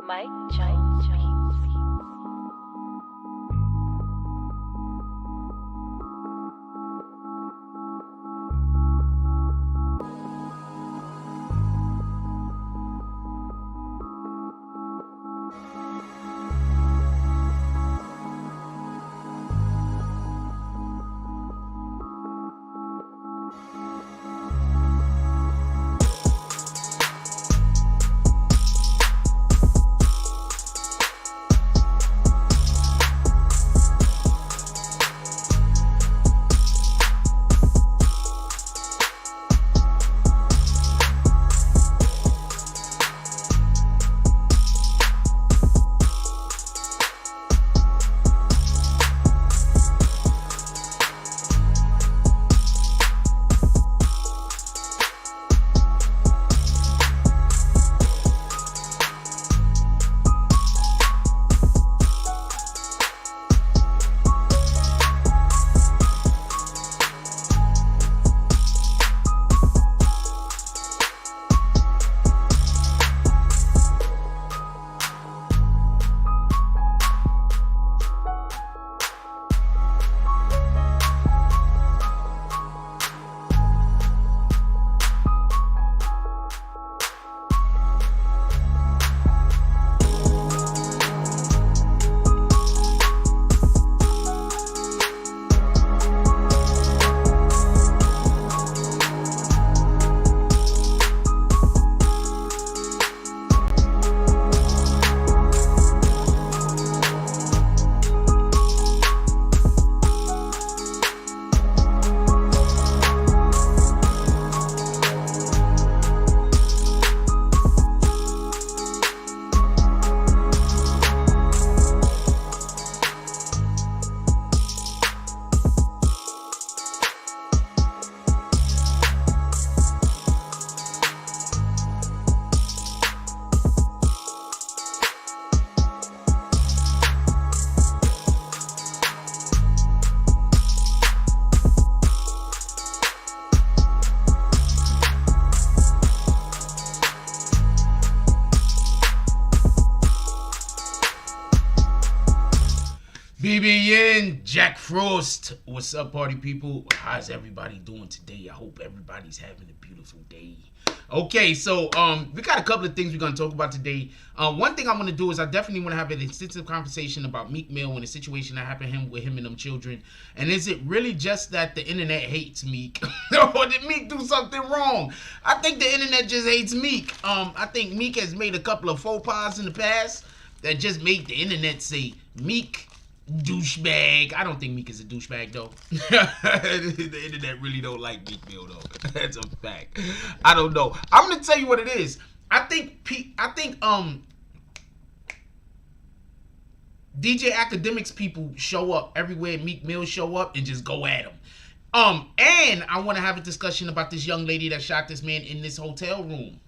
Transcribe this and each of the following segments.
Mike Jones Beats. BBN, Jack Frost. What's up, party people? How's everybody doing today? I hope everybody's having a beautiful day. Okay, so we got a couple of things we're going to talk about today. One thing I want to do is I definitely want to have an extensive conversation about Meek Mill and the situation that happened with him and them children. And is it really just that the internet hates Meek? Or did Meek do something wrong? I think the internet just hates Meek. I think Meek has made a couple of faux pas in the past that just made the internet say Meek douchebag. I don't think Meek is a douchebag though. The internet really don't like Meek Mill though. That's a fact. I don't know. I'm gonna tell you what it is. I think DJ Academics people show up everywhere Meek Mill show up and just go at him. And I want to have a discussion about this young lady that shot this man in this hotel room.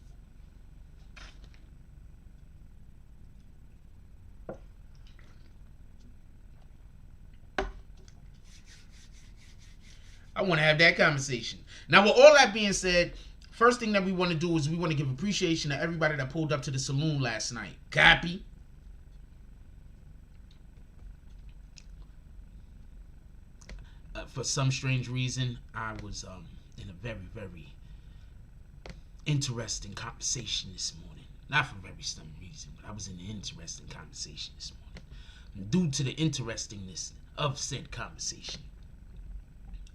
I want to have that conversation. Now, with all that being said, first thing that we want to do is we want to give appreciation to everybody that pulled up to the saloon last night. Copy. For some strange reason, I was in a very, very interesting conversation this morning. Not for very some reason, but I was in an interesting conversation this morning. And due to the interestingness of said conversation,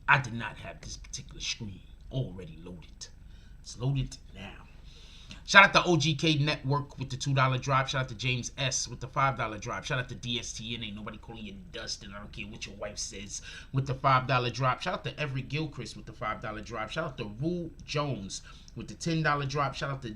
I did not have this particular screen already loaded. It's loaded now. Shout out to OGK Network with the $2 drop. Shout out to James S with the $5 drop. Shout out to DSTN. Ain't nobody calling you Dustin. I don't care what your wife says with the $5 drop. Shout out to Everett Gilchrist with the $5 drop. Shout out to Rule Jones with the $10 drop. Shout out to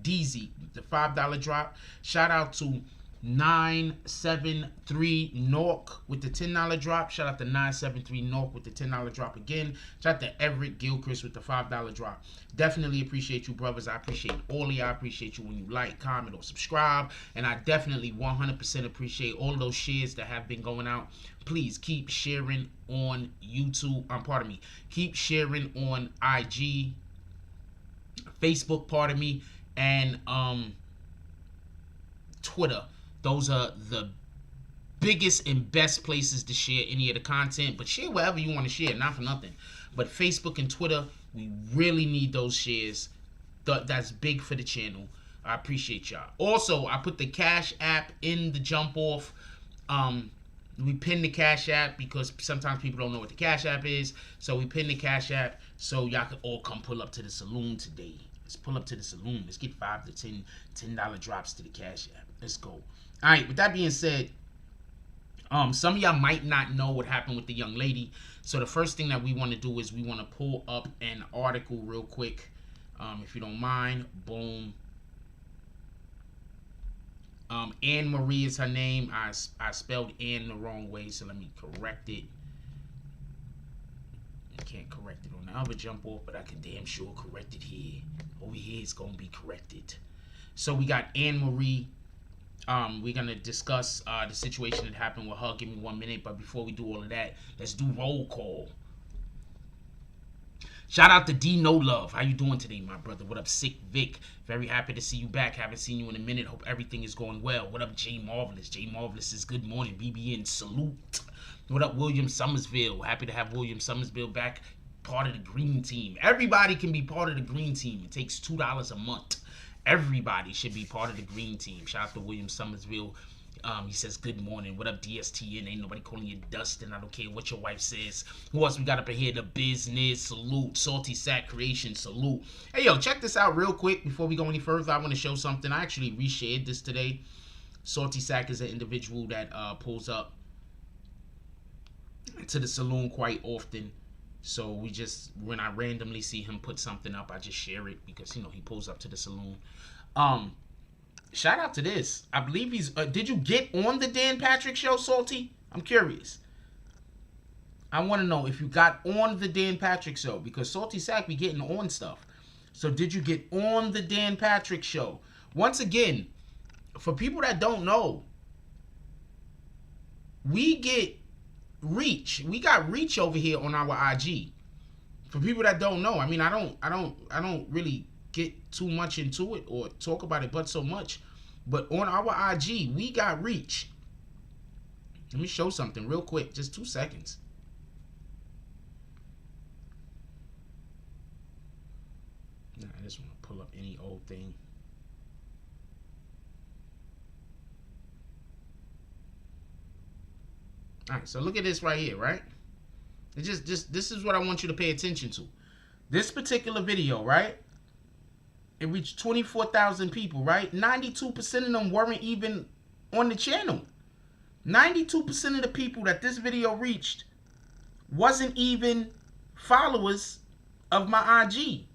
DZ with the $5 drop. Shout out to 973 Nork with the $10 drop. Shout out to 973 Nork with the $10 drop again. Shout out to Everett Gilchrist with the $5 drop. Definitely appreciate you, brothers. I appreciate all of y'all. I appreciate you when you like, comment, or subscribe. And I definitely 100% appreciate all of those shares that have been going out. Please keep sharing on YouTube. Keep sharing on IG, Facebook, and Twitter. Those are the biggest and best places to share any of the content, but share wherever you want to share, not for nothing. But Facebook and Twitter, we really need those shares. That's big for the channel. I appreciate y'all. Also, I put the Cash App in the jump off. We pin the Cash App because sometimes people don't know what the Cash App is. So we pin the Cash App so y'all can all come pull up to the saloon today. Let's pull up to the saloon. Let's get $5 to $10 drops to the Cash App. Let's go. All right, with that being said, some of y'all might not know what happened with the young lady. So the first thing that we want to do is we want to pull up an article real quick. If you don't mind. Boom. AnneMarie is her name. I spelled Ann the wrong way, so let me correct it. I can't correct it on the other jump off, but I can damn sure correct it here. Over here it's going to be corrected. So we got AnneMarie. We're going to discuss the situation that happened with her. Give me 1 minute, but before we do all of that, let's do roll call. Shout out to D No Love. How you doing today, my brother? What up, Sick Vic? Very happy to see you back. Haven't seen you in a minute. Hope everything is going well. What up, J Marvelous? J Marvelous is good morning. BBN salute. What up, William Summersville? Happy to have William Summersville back. Part of the green team. Everybody can be part of the green team. It takes $2 a month. Everybody should be part of the green team. Shout out to William Summersville. He says, good morning. What up, DSTN? Ain't nobody calling you Dustin. I don't care what your wife says. Who else we got up in here? The Business. Salute. Salty Sack Creation. Salute. Hey, yo, check this out real quick before we go any further. I want to show something. I actually reshared this today. Salty Sack is an individual that pulls up to the saloon quite often. So we just, when I randomly see him put something up, I just share it because, you know, he pulls up to the saloon. Shout out to this. I believe he's... did you get on the Dan Patrick Show, Salty? I'm curious. I want to know if you got on the Dan Patrick Show. Because Salty Sack be getting on stuff. So did you get on the Dan Patrick Show? Once again, for people that don't know, we get reach. We got reach over here on our IG. For people that don't know, I mean, I don't really get too much into it or talk about it but so much, but on our IG we got reach. Let me show something real quick, just 2 seconds. I just want to pull up any old thing. All right, so look at this right here, right? It's just this is what I want you to pay attention to. This particular video, right? It reached 24,000 people, right? 92% of them weren't even on the channel. 92% of the people that this video reached wasn't even followers of my IG.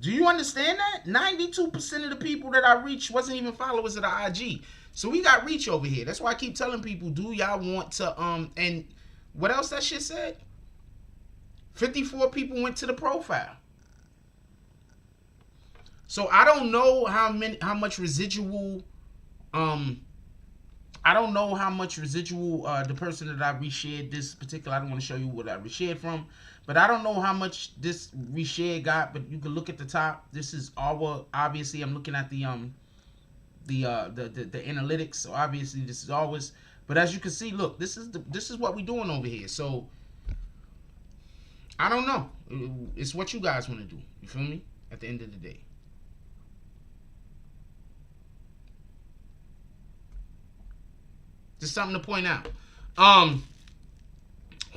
Do you understand that? 92% of the people that I reached wasn't even followers of the IG. So we got reach over here. That's why I keep telling people, do y'all want to, and what else that shit said? 54 people went to the profile. So I don't know how much residual, the person that I reshared this particular, I don't want to show you what I reshared from, but I don't know how much this reshare got, but you can look at the top. This is our, obviously I'm looking at the analytics, so obviously this is ours. But as you can see, look, this is what we're doing over here. So I don't know. It's what you guys want to do. You feel me? At the end of the day. Just something to point out.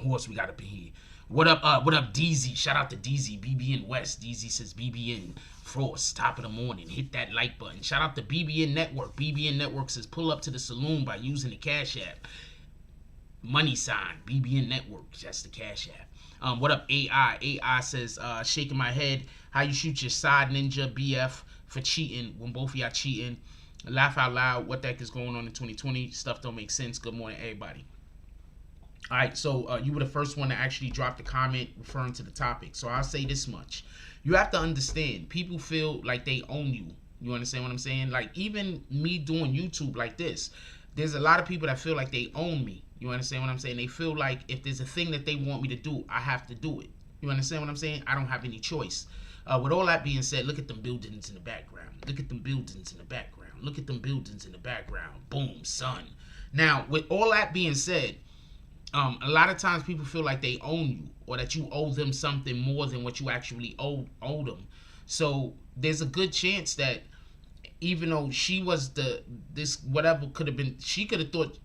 Who else we got up in here? What up, DZ? Shout out to DZ, BBN West. DZ says BBN Frost, top of the morning. Hit that like button. Shout out to BBN Network. BBN Network says pull up to the saloon by using the Cash App. Money sign, BBN Network. That's the Cash App. What up, AI? AI says, shaking my head. How you shoot your side ninja BF for cheating when both of y'all cheating. Laugh out loud. What the heck is going on in 2020? Stuff don't make sense. Good morning, everybody. All right, so you were the first one to actually drop the comment referring to the topic. So I'll say this much. You have to understand, people feel like they own you. You understand what I'm saying? Like, even me doing YouTube like this, there's a lot of people that feel like they own me. You understand what I'm saying? They feel like if there's a thing that they want me to do, I have to do it. You understand what I'm saying? I don't have any choice. With all that being said, look at them buildings in the background. Look at them buildings in the background. Look at them buildings in the background. Boom, son. Now, with all that being said, a lot of times people feel like they own you or that you owe them something more than what you actually owe them. So there's a good chance that even though she was whatever could have been, she could have thought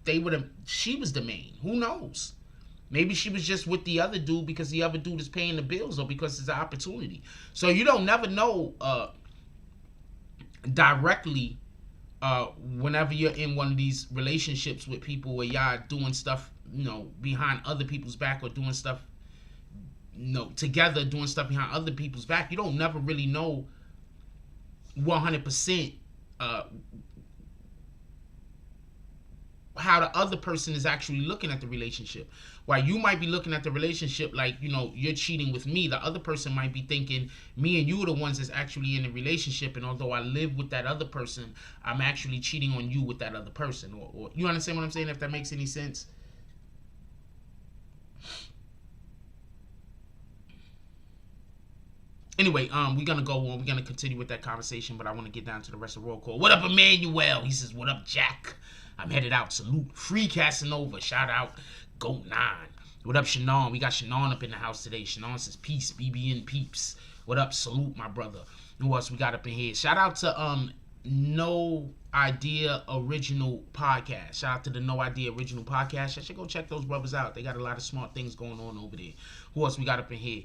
she was the main. Who knows? Maybe she was just with the other dude because the other dude is paying the bills or because it's an opportunity. So you don't never know directly whenever you're in one of these relationships with people where y'all doing stuff, behind other people's back or doing stuff, together doing stuff behind other people's back. You don't never really know 100% how the other person is actually looking at the relationship. While you might be looking at the relationship like, you're cheating with me, the other person might be thinking me and you are the ones that's actually in a relationship, and although I live with that other person, I'm actually cheating on you with that other person. Or you understand what I'm saying, if that makes any sense? Anyway, we're gonna go on. We're gonna continue with that conversation, but I want to get down to the rest of the roll call. What up, Emmanuel? He says, "What up, Jack? I'm headed out. Salute. Free Casanova. Shout out. Go 9. What up, Shannon? We got Shannon up in the house today. Shannon says, peace. BBN peeps. What up? Salute, my brother. Who else we got up in here? Shout out to No Idea Original Podcast. Shout out to the No Idea Original Podcast. I should go check those brothers out. They got a lot of smart things going on over there. Who else we got up in here?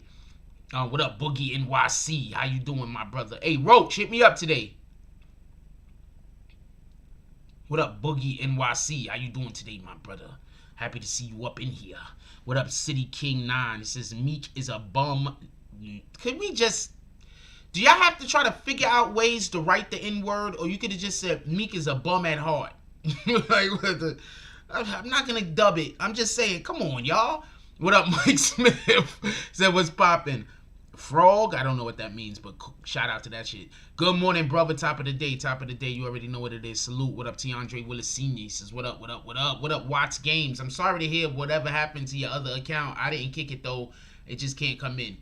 What up, Boogie NYC? How you doing, my brother? Hey, Roach, hit me up today. What up, Boogie NYC? How you doing today, my brother? Happy to see you up in here. What up, City King 9? It says Meek is a bum. Could we just... Do y'all have to try to figure out ways to write the N-word? Or you could have just said Meek is a bum at heart. I'm not going to dub it. I'm just saying, come on, y'all. What up, Mike Smith? Said, what's poppin'? Frog? I don't know what that means, but shout out to that shit. Good morning, brother. Top of the day. Top of the day. You already know what it is. Salute. What up, Tiandre Willis Sr.? He says, what up, what up, what up? What up, Watts Games? I'm sorry to hear whatever happened to your other account. I didn't kick it, though. It just can't come in.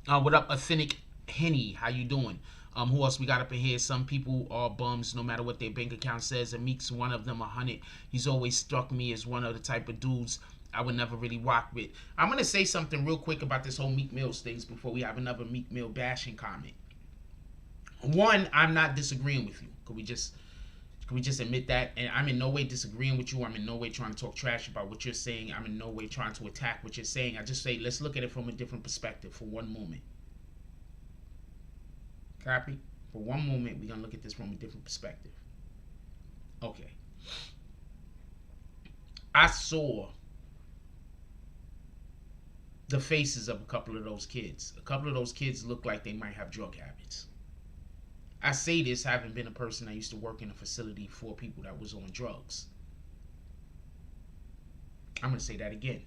What up, Authentic Henny? How you doing? Who else we got up in here? Some people are bums no matter what their bank account says. And Meek's one of them, 100. He's always struck me as one of the type of dudes I would never really rock with. I'm going to say something real quick about this whole Meek Mill things before we have another Meek Mill bashing comment. One, I'm not disagreeing with you. Could we just admit that? And I'm in no way disagreeing with you. I'm in no way trying to talk trash about what you're saying. I'm in no way trying to attack what you're saying. I just say, let's look at it from a different perspective for one moment. Copy? For one moment, we're going to look at this from a different perspective. Okay. I saw the faces of a couple of those kids. A couple of those kids look like they might have drug habits. I say this having been a person that used to work in a facility for people that was on drugs. I'm going to say that again.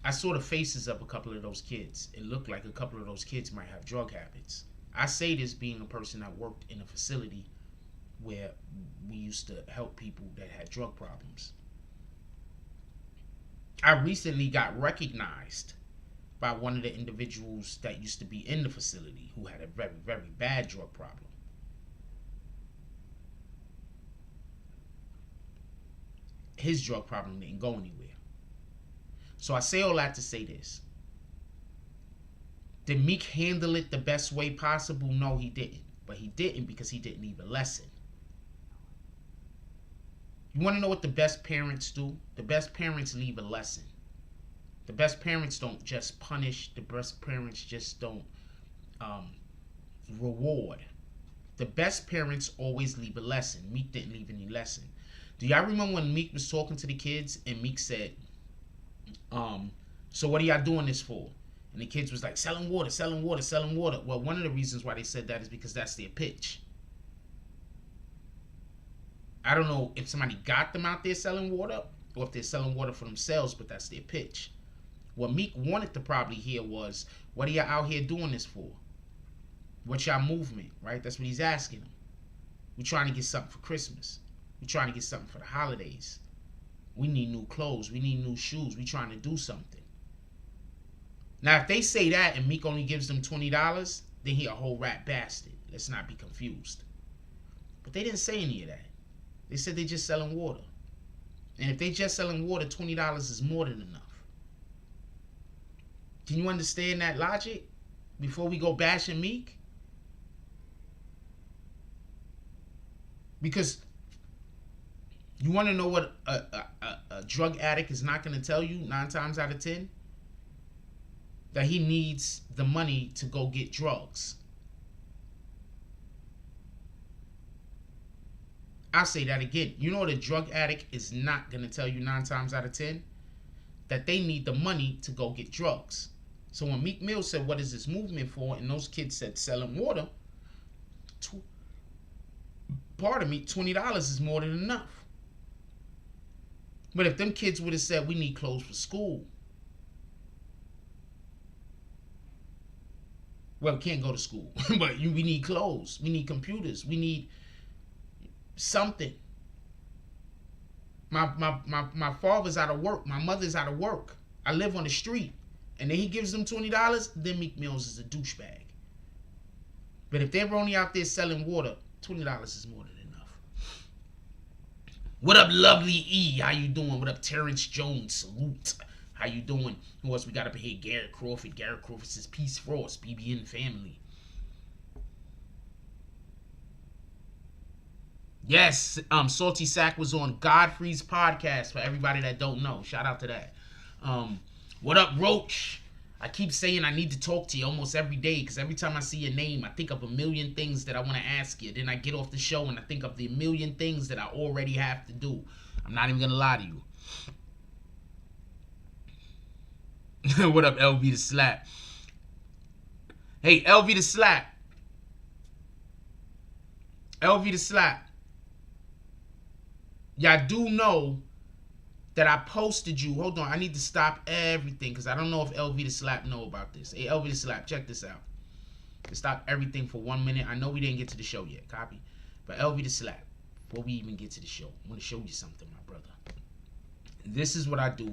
I saw the faces of a couple of those kids. It looked like a couple of those kids might have drug habits. I say this being a person that worked in a facility where we used to help people that had drug problems. I recently got recognized by one of the individuals that used to be in the facility who had a very, very bad drug problem. His drug problem didn't go anywhere. So I say all that to say this. Did Meek handle it the best way possible? No, he didn't. But he didn't because he didn't leave a lesson. You want to know what the best parents do? The best parents leave a lesson. The best parents don't just punish. The best parents just don't reward. The best parents always leave a lesson. Meek didn't leave any lesson. Do y'all remember when Meek was talking to the kids and Meek said, so what are y'all doing this for? And the kids was like, selling water, selling water, selling water. Well, one of the reasons why they said that is because that's their pitch. I don't know if somebody got them out there selling water or if they're selling water for themselves, but that's their pitch. What Meek wanted to probably hear was, what are y'all out here doing this for? What's y'all movement, right? That's what he's asking them. We're trying to get something for Christmas. We're trying to get something for the holidays. We need new clothes. We need new shoes. We're trying to do something. Now, if they say that and Meek only gives them $20, then he a whole rat bastard. Let's not be confused. But they didn't say any of that. They said they just selling water. And if they just selling water, $20 is more than enough. Can you understand that logic before we go bashing Meek? Because you want to know what a drug addict is not going to tell you 9 times out of 10? That he needs the money to go get drugs. I'll say that again. You know what a drug addict is not going to tell you 9 times out of 10? That they need the money to go get drugs. So when Meek Mill said, what is this movement for? And those kids said, selling water. Pardon me, $20 is more than enough. But if them kids would have said, we need clothes for school. Well, we can't go to school, but we need clothes. We need computers. We need something. My father's out of work. My mother's out of work. I live on the street. And then he gives them $20, then Meek Mills is a douchebag. But if they're only out there selling water, $20 is more than enough. What up, Lovely E? How you doing? What up, Terrence Jones? Salute. How you doing? Who else we got up here? Garrett Crawford. Garrett Crawford says, Peace Frost, BBN family. Yes, Salty Sack was on Godfrey's podcast for everybody that don't know. Shout out to that. What up, Roach? I keep saying I need to talk to you almost every day because every time I see your name, I think of a million things that I want to ask you. Then I get off the show and I think of the million things that I already have to do. I'm not even going to lie to you. What up, LV the Slap? Hey, LV the Slap. LV the Slap. Y'all do know that I posted you. Hold on, I need to stop everything because I don't know if LV the Slap know about this. Hey, LV the Slap, check this out. To stop everything for 1 minute. I know we didn't get to the show yet, copy. But LV the Slap, before we even get to the show, I want to show you something, my brother. This is what I do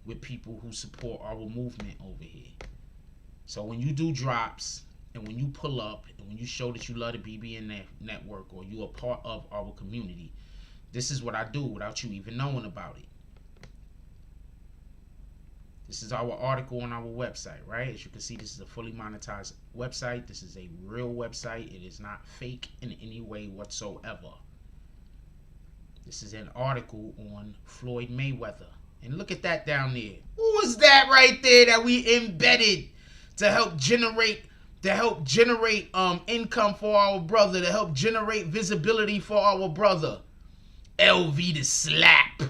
with people who support our movement over here. So when you do drops and when you pull up and when you show that you love the BBN network or you are part of our community, this is what I do without you even knowing about it. This is our article on our website, right? As you can see, this is a fully monetized website. This is a real website. It is not fake in any way whatsoever. This is an article on Floyd Mayweather. And look at that down there. Who is that right there that we embedded to help generate income for our brother, to help generate visibility for our brother? LV the Slap.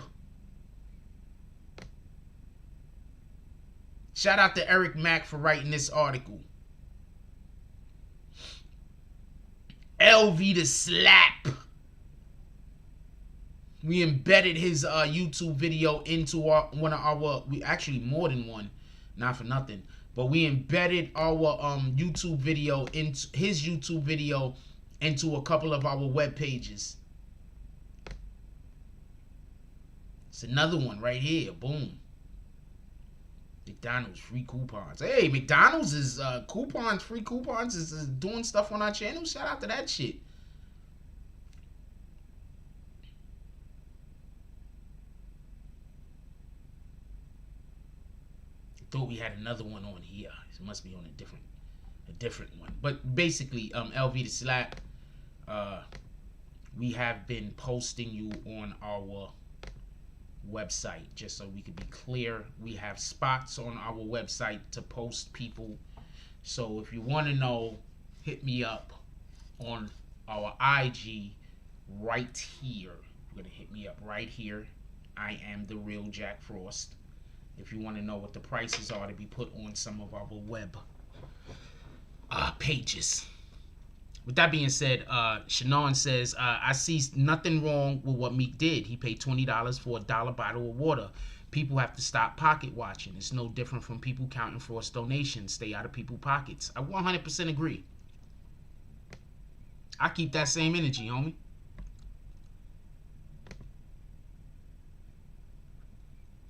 Shout out to Eric Mack for writing this article. LV the Slap. We embedded his YouTube video into one of our, we actually more than one, not for nothing, but we embedded our YouTube video into his YouTube video into a couple of our web pages. It's another one right here. Boom. McDonald's free coupons. Hey, McDonald's is free coupons is doing stuff on our channel. Shout out to that shit. I thought we had another one on here. It must be on a different one. But basically, LV the Slap, we have been posting you on our website, just so we could be clear. We have spots on our website to post people. So if you want to know, hit me up on our IG right here. You're gonna hit me up right here. I am the real Jack Frost. If you want to know what the prices are to be put on some of our web pages. With that being said, Shannon says, I see nothing wrong with what Meek did. He paid $20 for a $1 bottle of water. People have to stop pocket watching. It's no different from people counting forced donations. Stay out of people's pockets. I 100% agree. I keep that same energy, homie.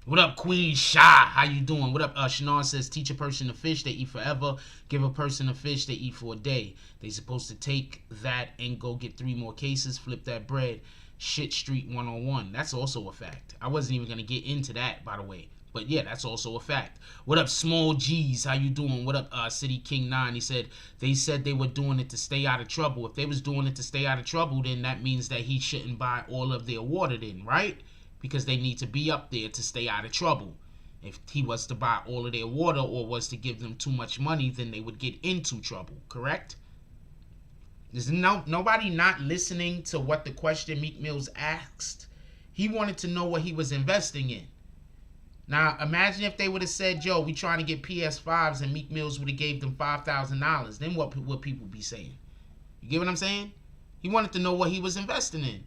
What up, Queen Shy? How you doing? What up? Shannon says, teach a person to fish, they eat forever. Give a person a fish, they eat for a day. They supposed to take that and go get 3 more cases, flip that bread. Shit Street 101. That's also a fact. I wasn't even going to get into that, by the way. But yeah, that's also a fact. What up, Small G's? How you doing? What up, City King 9? He said, they said they were doing it to stay out of trouble. If they was doing it to stay out of trouble, then that means that he shouldn't buy all of their water then, right? Because they need to be up there to stay out of trouble. If he was to buy all of their water or was to give them too much money, then they would get into trouble, correct? There's nobody not listening to what the question Meek Mills asked. He wanted to know what he was investing in. Now, imagine if they would have said, yo, we trying to get PS5s, and Meek Mills would have gave them $5,000. Then what would people be saying? You get what I'm saying? He wanted to know what he was investing in.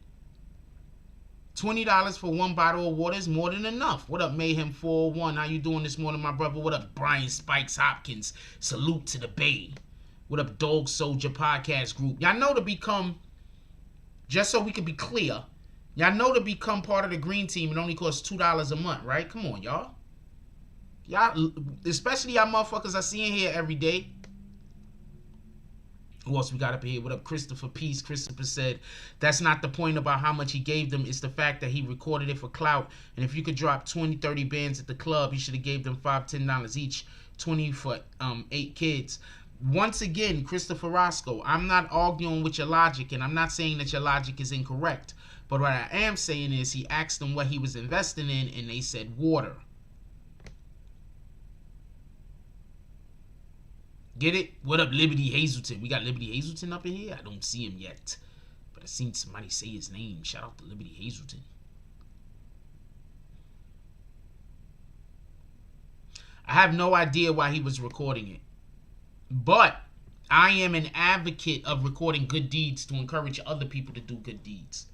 $20 for 1 bottle of water is more than enough. What up, Mayhem 401? How you doing this morning, my brother? What up, Brian Spikes Hopkins? Salute to the Bay. What up, Dog Soldier Podcast Group? Y'all know to become, just so we can be clear, y'all know to become part of the green team, it only costs $2 a month, right? Come on, y'all. Y'all, especially y'all motherfuckers I see in here every day. Who else we got up here? What up, Christopher Peace? Christopher said, that's not the point about how much he gave them. It's the fact that he recorded it for clout. And if you could drop 20, 30 bands at the club, you should have gave them $5, $10 each. 20 for 8 kids. Once again, Christopher Roscoe, I'm not arguing with your logic, and I'm not saying that your logic is incorrect. But what I am saying is he asked them what he was investing in, and they said water. Get it? What up, Liberty Hazelton? We got Liberty Hazelton up in here? I don't see him yet. But I seen somebody say his name. Shout out to Liberty Hazelton. I have no idea why he was recording it. But I am an advocate of recording good deeds to encourage other people to do good deeds.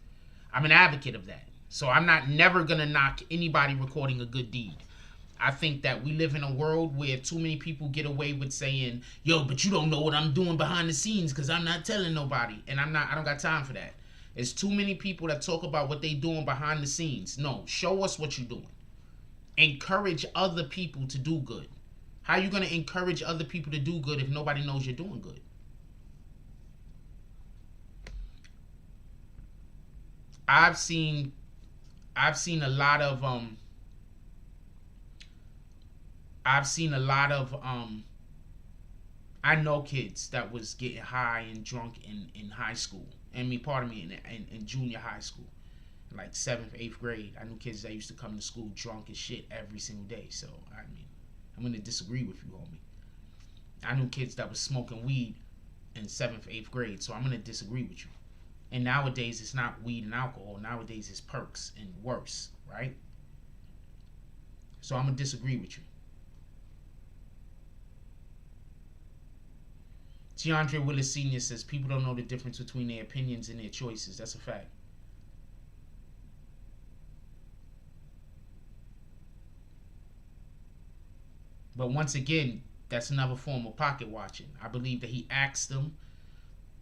I'm an advocate of that. So I'm never going to knock anybody recording a good deed. I think that we live in a world where too many people get away with saying, yo, but you don't know what I'm doing behind the scenes because I'm not telling nobody. And I don't got time for that. There's too many people that talk about what they doing behind the scenes. No, show us what you're doing. Encourage other people to do good. How are you going to encourage other people to do good if nobody knows you're doing good? I've seen a lot of I know kids that was getting high and drunk in high school. In junior high school. Like 7th, 8th grade. I knew kids that used to come to school drunk as shit every single day. So, I mean, I'm going to disagree with you, homie. I knew kids that was smoking weed in 7th, 8th grade. So, I'm going to disagree with you. And nowadays, it's not weed and alcohol. Nowadays, it's perks and worse, right? So, I'm going to disagree with you. Tiandre Willis Sr. says, people don't know the difference between their opinions and their choices. That's a fact. But once again, that's another form of pocket watching. I believe that he asked them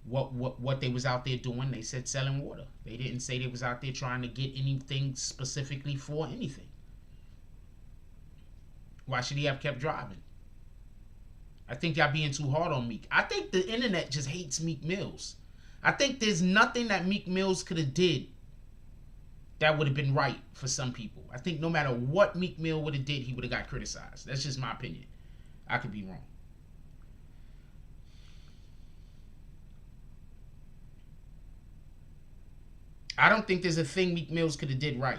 what they was out there doing. They said selling water. They didn't say they was out there trying to get anything specifically for anything. Why should he have kept driving? I think y'all being too hard on Meek. I think the internet just hates Meek Mills. I think there's nothing that Meek Mills could have did that would have been right for some people. I think no matter what Meek Mill would have did, he would have got criticized. That's just my opinion. I could be wrong. I don't think there's a thing Meek Mills could have did right.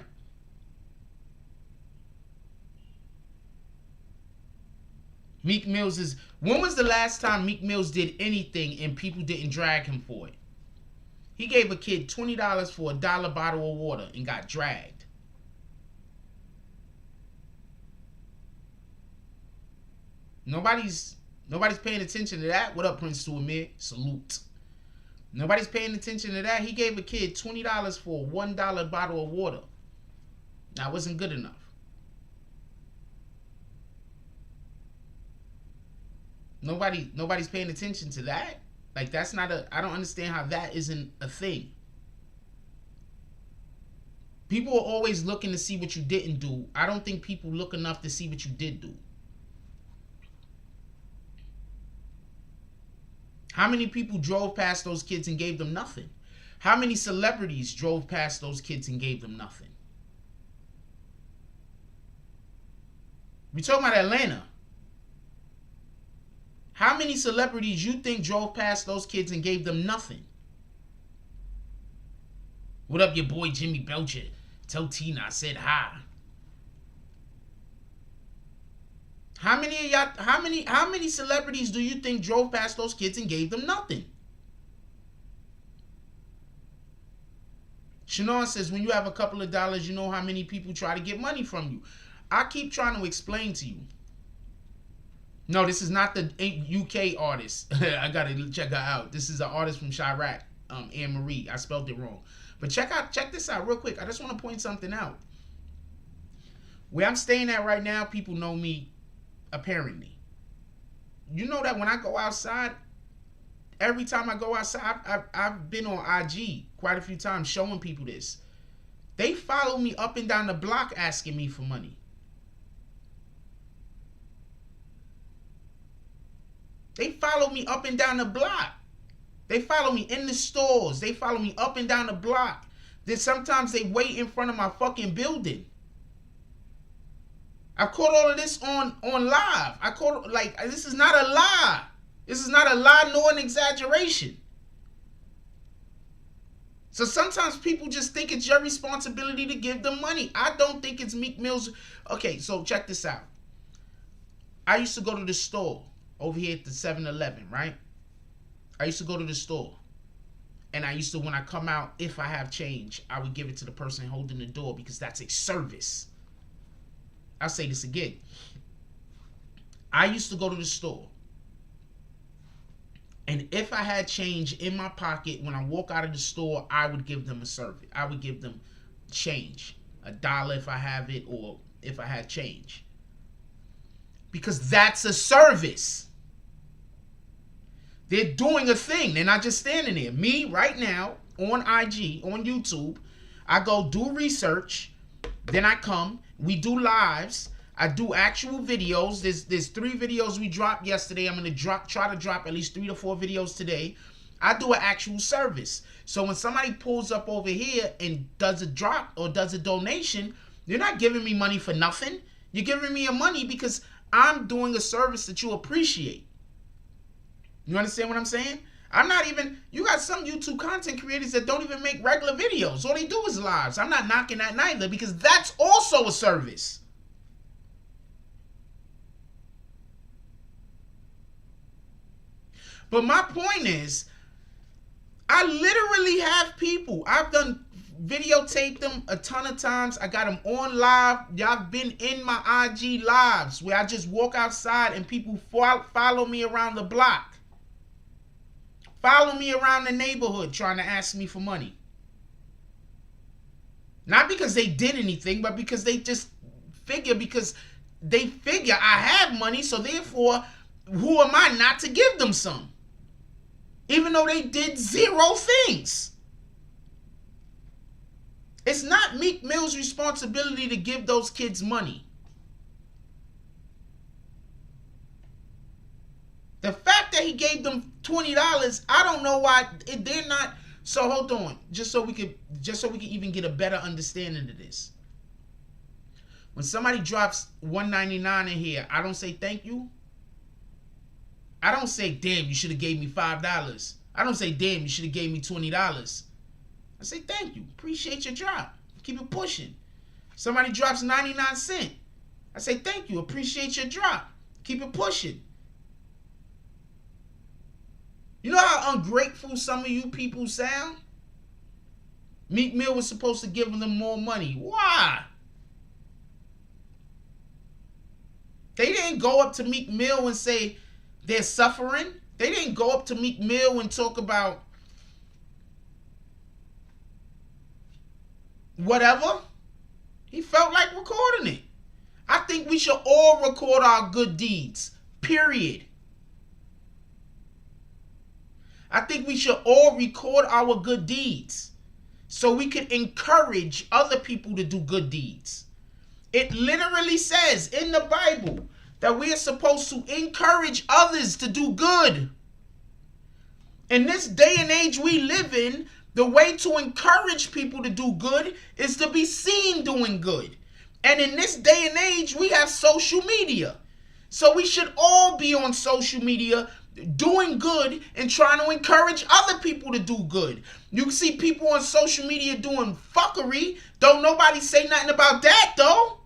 Meek Mills is... When was the last time Meek Mills did anything and people didn't drag him for it? He gave a kid $20 for a $1 bottle of water and got dragged. Nobody's paying attention to that. What up, Prince to Amir? Salute. Nobody's paying attention to that. He gave a kid $20 for a $1 bottle of water. That wasn't good enough. Nobody's paying attention to that. Like, that's not a... I don't understand how that isn't a thing. People are always looking to see what you didn't do. I don't think people look enough to see what you did do. How many people drove past those kids and gave them nothing? How many celebrities drove past those kids and gave them nothing? We're talking about Atlanta. How many celebrities you think drove past those kids and gave them nothing? What up, your boy Jimmy Belcher? Tell Tina I said hi. How many of y'all? How many celebrities do you think drove past those kids and gave them nothing? Shannon says, when you have a couple of dollars, you know how many people try to get money from you. I keep trying to explain to you. No, this is not the UK artist. I gotta check her out. This is an artist from Chirac, AnneMarie. I spelled it wrong. But check this out real quick. I just want to point something out. Where I'm staying at right now, people know me, apparently. You know that when I go outside, every time I go outside, I've been on IG quite a few times showing people this. They follow me up and down the block asking me for money. They follow me up and down the block. They follow me in the stores. They follow me up and down the block. Then sometimes they wait in front of my fucking building. I caught all of this on live. I caught, like, this is not a lie. This is not a lie nor an exaggeration. So sometimes people just think it's your responsibility to give them money. I don't think it's Meek Mill's. Okay, so check this out. I used to go to the store over here at the 7-Eleven, right? I used to go to the store. And I used to, when I come out, if I have change, I would give it to the person holding the door because that's a service. I'll say this again. I used to go to the store. And if I had change in my pocket, when I walk out of the store, I would give them a service. I would give them change. $1 if I have it, or if I had change. Because that's a service. They're doing a thing. They're not just standing there. Me, right now, on IG, on YouTube, I go do research. Then I come. We do lives. I do actual videos. There's 3 videos we dropped yesterday. I'm going to try to drop at least 3 to 4 videos today. I do an actual service. So when somebody pulls up over here and does a drop or does a donation, you're not giving me money for nothing. You're giving me your money because I'm doing a service that you appreciate. You understand what I'm saying? I'm not even, you got some YouTube content creators that don't even make regular videos. All they do is lives. I'm not knocking that neither because that's also a service. But my point is, I literally have people. I've done videotape them a ton of times. I got them on live. Y'all been in my IG lives where I just walk outside and people follow me around the block. Follow me around the neighborhood trying to ask me for money. Not because they did anything, but because they just figure, I have money, so therefore, who am I not to give them some? Even though they did 0 things. It's not Meek Mill's responsibility to give those kids money. The fact that he gave them $20, I don't know why they're not. So hold on, just so we can even get a better understanding of this. When somebody drops $1.99 in here, I don't say thank you. I don't say, damn, you should have gave me $5. I don't say, damn, you should have gave me $20. I say, thank you. Appreciate your drop. Keep it pushing. Somebody drops 99 cents. I say, thank you. Appreciate your drop. Keep it pushing. You know how ungrateful some of you people sound? Meek Mill was supposed to give them more money. Why? They didn't go up to Meek Mill and say they're suffering. They didn't go up to Meek Mill and talk about whatever. He felt like recording it. I think we should all record our good deeds. Period. I think we should all record our good deeds. so we can encourage other people to do good deeds. It literally says in the Bible that we are supposed to encourage others to do good. In this day and age we live in, the way to encourage people to do good is to be seen doing good. And in this day and age, we have social media. So we should all be on social media doing good and trying to encourage other people to do good. You can see people on social media doing fuckery. Don't nobody say nothing about that though.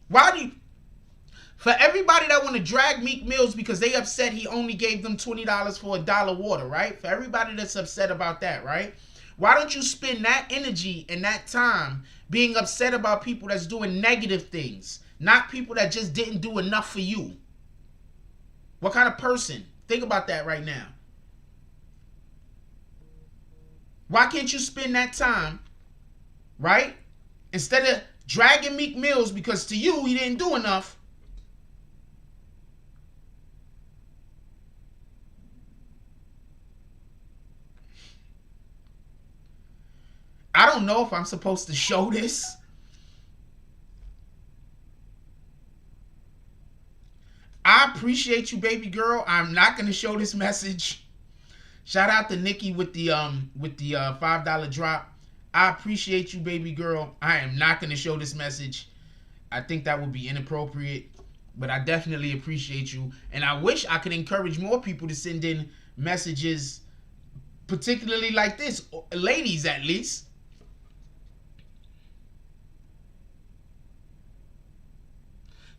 Why do you... For everybody that want to drag Meek Mills because they upset he only gave them $20 for a dollar water, right? For everybody that's upset about that, right? Why don't you spend that energy and that time being upset about people that's doing negative things, not people that just didn't do enough for you? What kind of person? Think about that right now. Why can't you spend that time, right? Instead of dragging Meek Mills because to you he didn't do enough. I don't know if I'm supposed to show this. I appreciate you, baby girl. I'm not gonna show this message. Shout out to Nikki with the $5 drop. I appreciate you, baby girl. I am not gonna show this message. I think that would be inappropriate, but I definitely appreciate you, and I wish I could encourage more people to send in messages, particularly like this, ladies at least.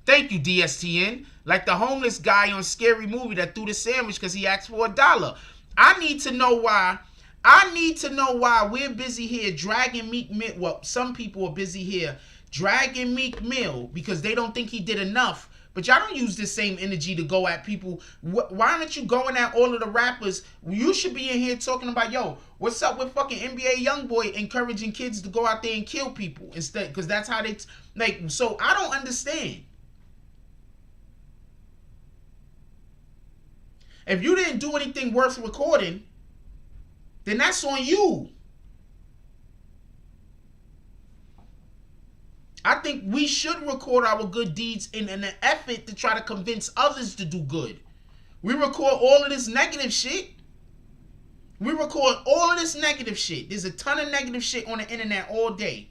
Thank you, DSTN. Like the homeless guy on Scary Movie that threw the sandwich because he asked for $1. I need to know why. I need to know why we're busy here dragging Meek Mill. Well, some people are busy here dragging Meek Mill because they don't think he did enough. But y'all don't use this same energy to go at people. Why aren't you going at all of the rappers? You should be in here talking about, yo, what's up with fucking NBA Youngboy encouraging kids to go out there and kill people instead? Because that's how they, like, so I don't understand. If you didn't do anything worth recording, then that's on you. I think we should record our good deeds in an effort to try to convince others to do good. We record all of this negative shit. We record all of this negative shit. There's a ton of negative shit on the internet all day.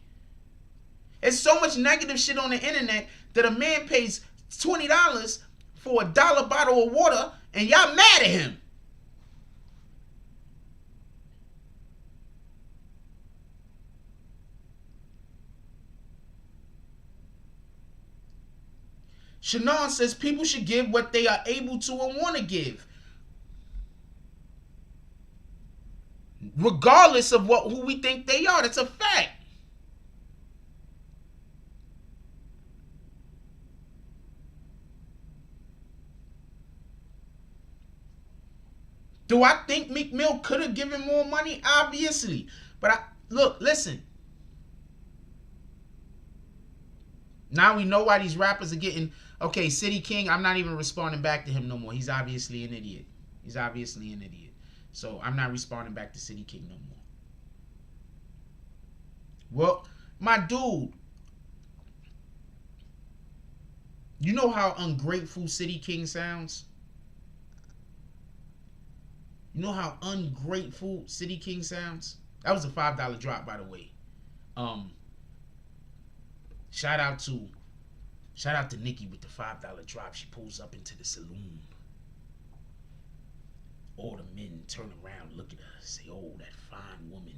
There's so much negative shit on the internet that a man pays $20 for a dollar bottle of water and y'all mad at him. Shannon says people should give what they are able to and want to give, regardless of who we think they are. That's a fact. Do I think Meek Mill could have given more money? Obviously. But listen. Now we know why these rappers are getting... Okay, City King, I'm not even responding back to him no more. He's obviously an idiot. He's obviously an idiot. So I'm not responding back to City King no more. Well, my dude, you know how ungrateful City King sounds? You know how ungrateful City King sounds? That was a $5 drop, by the way. Shout out to Nikki with the $5 drop. She pulls up into the saloon. All the men turn around, look at her, say, "Oh, that fine woman.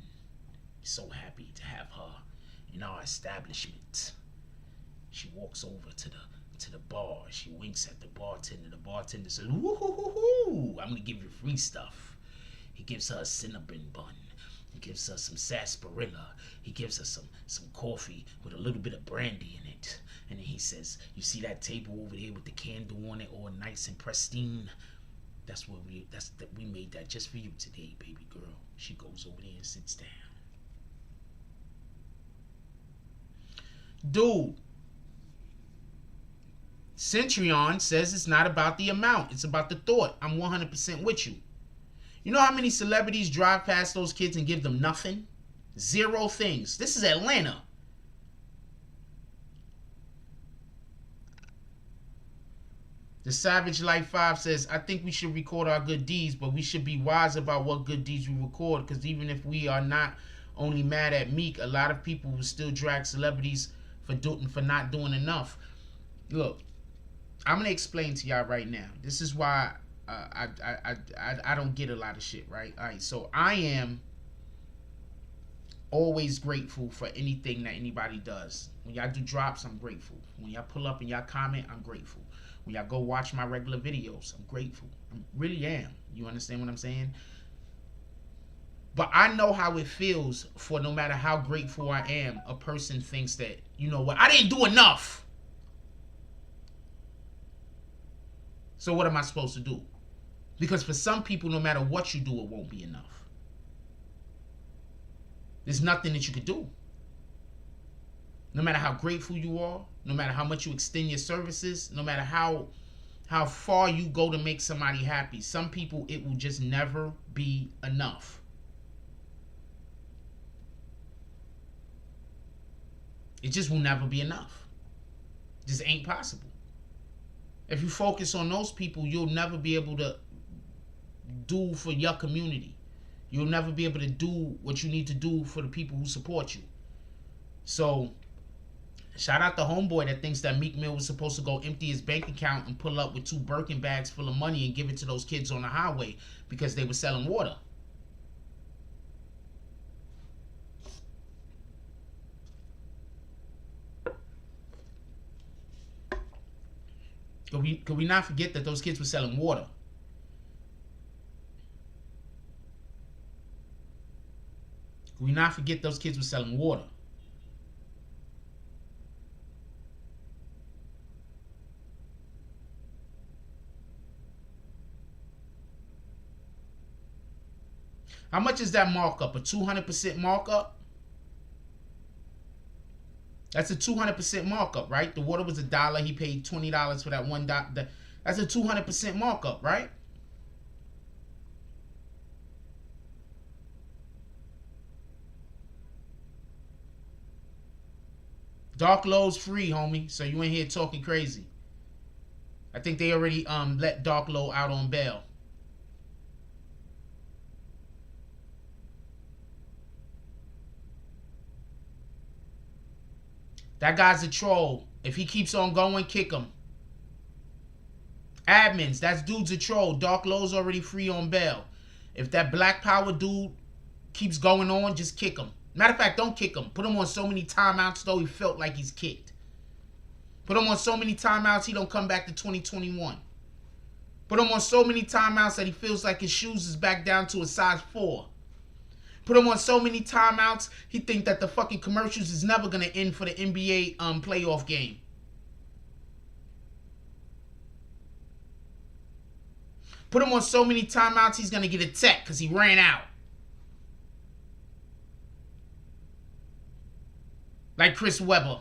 So happy to have her in our establishment." She walks over to the bar. She winks at the bartender. The bartender says, "Woo-hoo-hoo-hoo, I'm gonna give you free stuff." He gives her a cinnamon bun. He gives her some sarsaparilla. He gives her some coffee with a little bit of brandy in it. And then he says, "You see that table over there with the candle on it, all nice and pristine? We made that just for you today, baby girl." She goes over there and sits down. Dude, Centurion says it's not about the amount, it's about the thought. I'm 100% with you. You know how many celebrities drive past those kids and give them nothing? Zero things. This is Atlanta. The Savage Life 5 says, I think we should record our good deeds, but we should be wise about what good deeds we record, because even if we are not only mad at Meek, a lot of people will still drag celebrities for not doing enough. Look, I'm going to explain to y'all right now. This is why I don't get a lot of shit, right? All right, so I am always grateful for anything that anybody does. When y'all do drops, I'm grateful. When y'all pull up and y'all comment, I'm grateful. When y'all go watch my regular videos, I'm grateful. I really am. You understand what I'm saying? But I know how it feels for no matter how grateful I am, a person thinks that, you know what, I didn't do enough. So what am I supposed to do? Because for some people, no matter what you do, it won't be enough. There's nothing that you could do. No matter how grateful you are, no matter how much you extend your services, no matter how far you go to make somebody happy, some people, it will just never be enough. It just will never be enough. It just ain't possible. If you focus on those people, you'll never be able to do for your community. You'll never be able to do what you need to do for the people who support you. So, shout out the homeboy that thinks that Meek Mill was supposed to go empty his bank account and pull up with 2 Birkin bags full of money and give it to those kids on the highway because they were selling water. Could we not forget that those kids were selling water? Could we not forget those kids were selling water? How much is that markup? A 200% markup? That's a 200% markup, right? The water was $1. He paid $20 for that $1. That's a 200% markup, right? Dark Low's free, homie. So you ain't here talking crazy. I think they already let Dark Low out on bail. That guy's a troll. If he keeps on going, kick him. Admins, that dude's a troll. Dark Low's already free on bail. If that Black Power dude keeps going on, just kick him. Matter of fact, don't kick him. Put him on so many timeouts, though, he felt like he's kicked. Put him on so many timeouts, he don't come back to 2021. Put him on so many timeouts that he feels like his shoes is back down to a size 4. Put him on so many timeouts, he think that the fucking commercials is never going to end for the NBA playoff game. Put him on so many timeouts, he's going to get a tech because he ran out. Like Chris Webber.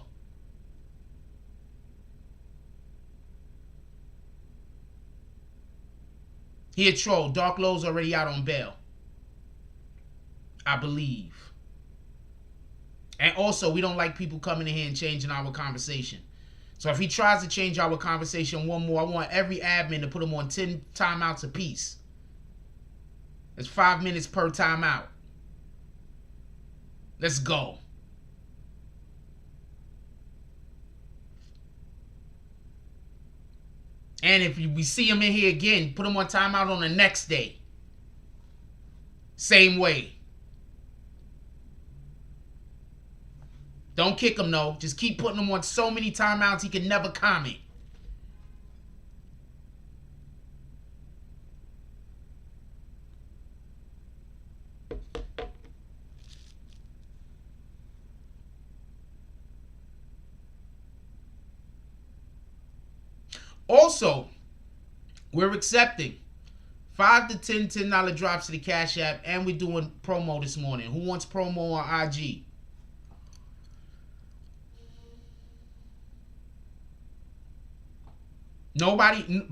He a troll. Dark Low's already out on bail, I believe. And also, we don't like people coming in here and changing our conversation. So if he tries to change our conversation one more, I want every admin to put him on 10 timeouts apiece. It's 5 minutes per timeout. Let's go. And if we see him in here again, put him on timeout on the next day. Same way. Don't kick him, though. Just keep putting him on so many timeouts he can never comment. Also, we're accepting 5 to 10 $10 drops to the Cash App, and we're doing promo this morning. Who wants promo on IG? Nobody,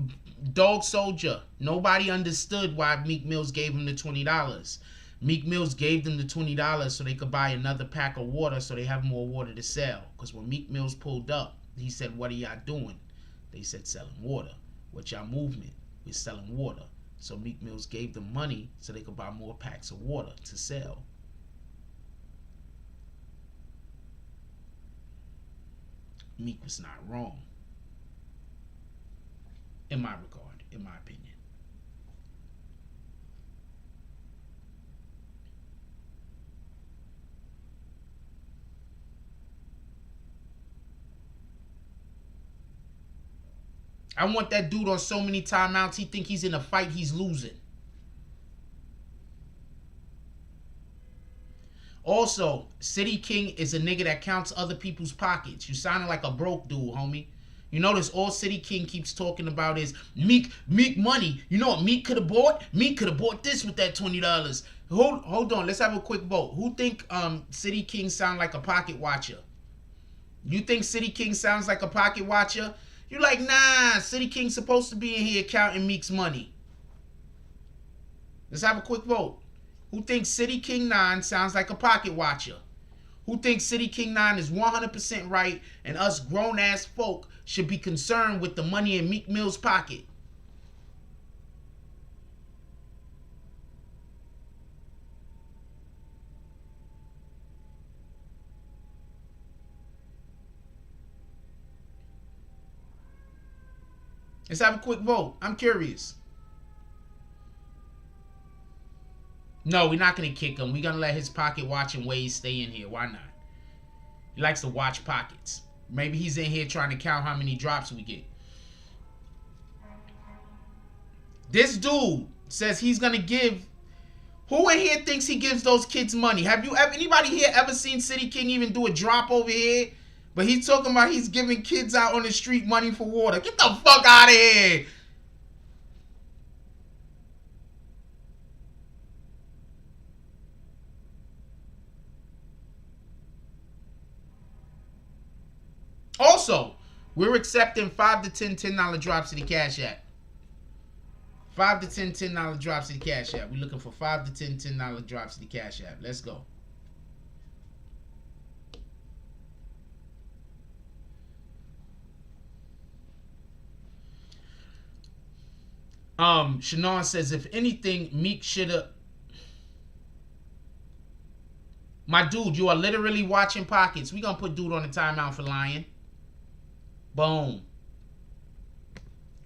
Dog Soldier, nobody understood why Meek Mills gave him the $20. Meek Mills gave them the $20 so they could buy another pack of water so they have more water to sell. Because when Meek Mills pulled up, he said, "What are y'all doing?" They said, "Selling water." "What's y'all movement?" "We're selling water." So Meek Mills gave them money so they could buy more packs of water to sell. Meek was not wrong. In my regard, in my opinion. I want that dude on so many timeouts. He think he's in a fight he's losing. Also, City King is a nigga that counts other people's pockets. You sounding like a broke dude, homie. You notice all City King keeps talking about is Meek money. You know what Meek could have bought? Meek could have bought this with that $20. Hold on. Let's have a quick vote. Who think City King sound like a pocket watcher? You think City King sounds like a pocket watcher? You're like, nah, City King's supposed to be in here counting Meek's money. Let's have a quick vote. Who thinks City King 9 sounds like a pocket watcher? Who thinks City King 9 is 100% right and us grown-ass folk should be concerned with the money in Meek Mill's pocket? Let's have a quick vote. I'm curious. No, we're not going to kick him. We're going to let his pocket watching ways stay in here. Why not? He likes to watch pockets. Maybe he's in here trying to count how many drops we get. This dude says he's going to give... Who in here thinks he gives those kids money? Have you ever... Anybody here ever seen City King even do a drop over here? But he's talking about he's giving kids out on the street money for water. Get the fuck out of here. Also, we're accepting 5 to 10 $10 drops to the Cash App. 5 to 10 $10 drops to the Cash App. We're looking for 5 to 10 $10 drops to the Cash App. Let's go. Shannon says, if anything, Meek should have... My dude, you are literally watching pockets. We gonna put dude on the timeout for lying. Boom.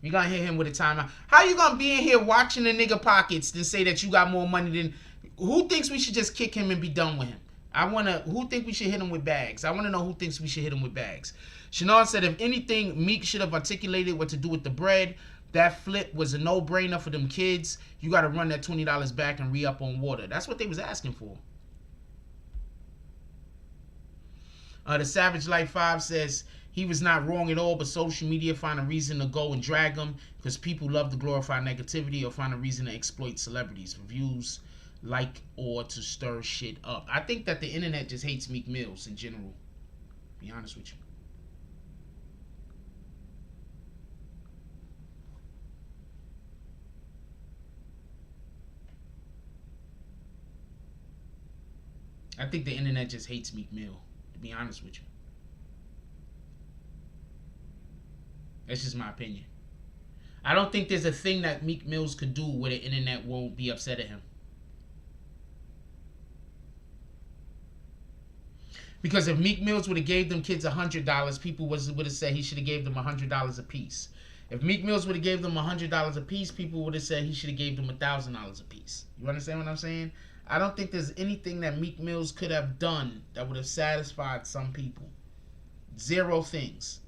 We gonna hit him with a timeout. How you gonna be in here watching the nigga pockets and say that you got more money than... Who thinks we should just kick him and be done with him? Who think we should hit him with bags? I wanna know who thinks we should hit him with bags. Shannon said, if anything, Meek should have articulated what to do with the bread. That flip was a no-brainer for them kids. You got to run that $20 back and re-up on water. That's what they was asking for. The Savage Life 5 says, he was not wrong at all, but social media find a reason to go and drag him because people love to glorify negativity or find a reason to exploit celebrities for views, like, or to stir shit up. I think that the internet just hates Meek Mills in general. Be honest with you. I think the internet just hates Meek Mill, to be honest with you. That's just my opinion. I don't think there's a thing that Meek Mills could do where the internet won't be upset at him. Because if Meek Mills would have gave them kids $100, people would have said he should have gave them $100 a piece. If Meek Mills would have gave them $100 a piece, people would have said he should have gave them $1,000 a piece. You understand what I'm saying? I don't think there's anything that Meek Mills could have done that would have satisfied some people. Zero things.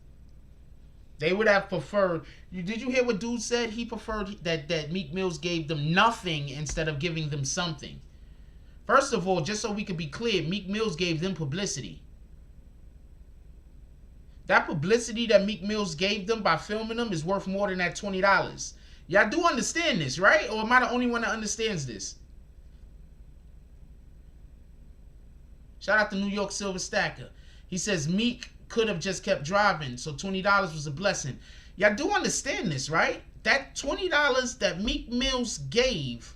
They would have preferred... Did you hear what dude said? He preferred that Meek Mills gave them nothing instead of giving them something. First of all, just so we could be clear, Meek Mills gave them publicity. That publicity that Meek Mills gave them by filming them is worth more than that $20. Y'all do understand this, right? Or am I the only one that understands this? Shout out to New York Silver Stacker. He says Meek could have just kept driving, so $20 was a blessing. Y'all do understand this, right? That $20 that Meek Mills gave,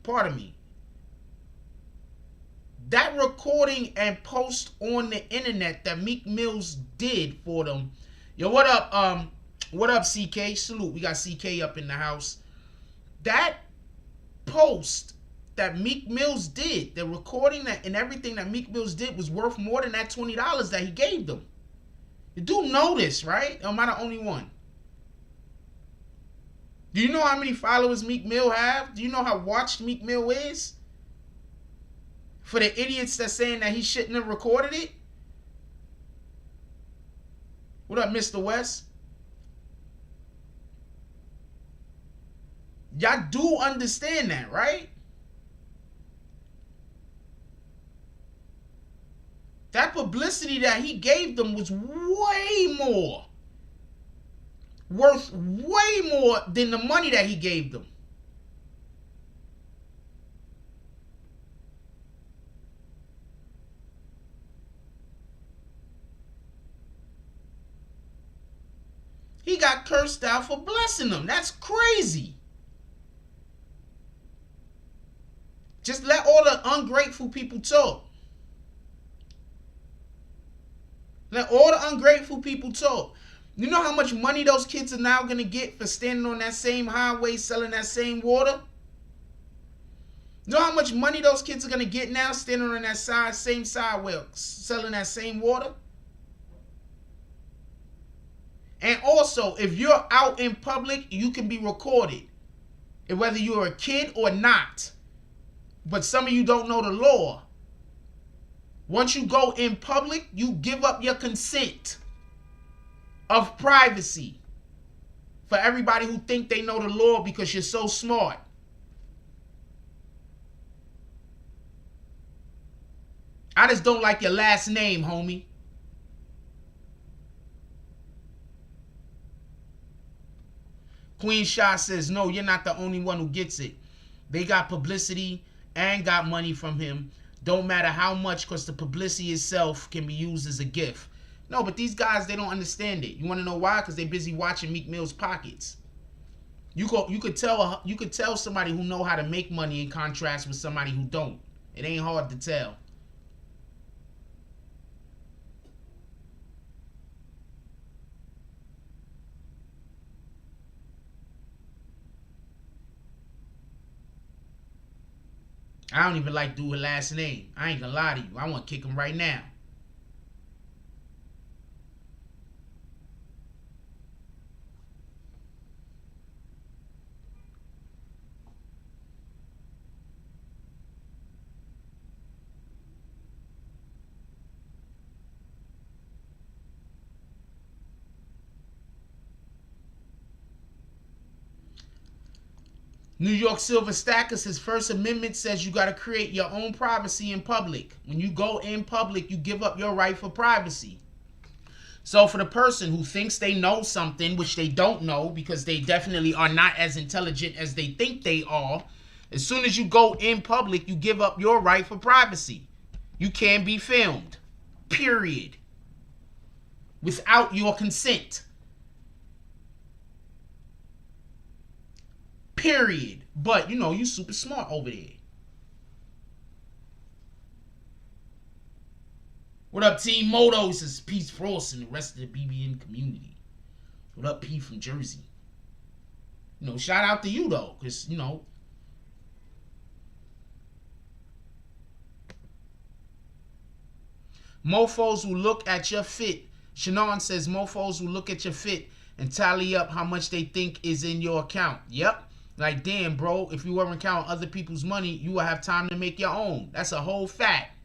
pardon me, that recording and post on the internet that Meek Mills did for them. Yo, what up? What up, CK? Salute. We got CK up in the house. That post that Meek Mills did, the recording that and everything that Meek Mills did was worth more than that $20 that he gave them. You do know this, right? Am I the only one? Do you know how many followers Meek Mill have? Do you know how watched Meek Mill is? For the idiots that's saying that he shouldn't have recorded it? What up, Mr. West? Y'all do understand that, right? That publicity that he gave them was way more. Worth way more than the money that he gave them. He got cursed out for blessing them. That's crazy. Just let all the ungrateful people talk. Let all the ungrateful people talk. You know how much money those kids are now going to get for standing on that same highway selling that same water? You know how much money those kids are going to get now standing on that same sidewalk selling that same water? And also, if you're out in public, you can be recorded. And whether you're a kid or not. But some of you don't know the law. Once you go in public, you give up your consent of privacy for everybody who think they know the law because you're so smart. I just don't like your last name, homie. Queen Shah says, no, you're not the only one who gets it. They got publicity and got money from him. Don't matter how much, because the publicity itself can be used as a gift. No, but these guys, they don't understand it. You want to know why? Because they're busy watching Meek Mill's pockets. You could tell somebody who know how to make money in contrast with somebody who don't. It ain't hard to tell. I don't even like doing last name. I ain't gonna lie to you. I want to kick him right now. New York Silver Stacker says First Amendment says you got to create your own privacy in public. When you go in public, you give up your right for privacy. So for the person who thinks they know something, which they don't know because they definitely are not as intelligent as they think they are, as soon as you go in public, you give up your right for privacy. You can't be filmed. Period. Without your consent. Period. But, you know, you super smart over there. What up, Team Moto? This is Peace Frost and the rest of the BBN community. What up, P from Jersey? You know, shout out to you, though, because, you know, mofos who look at your fit. Shannon says mofos who look at your fit and tally up how much they think is in your account. Yep. Like, damn, bro, if you weren't counting other people's money, you will have time to make your own. That's a whole fact.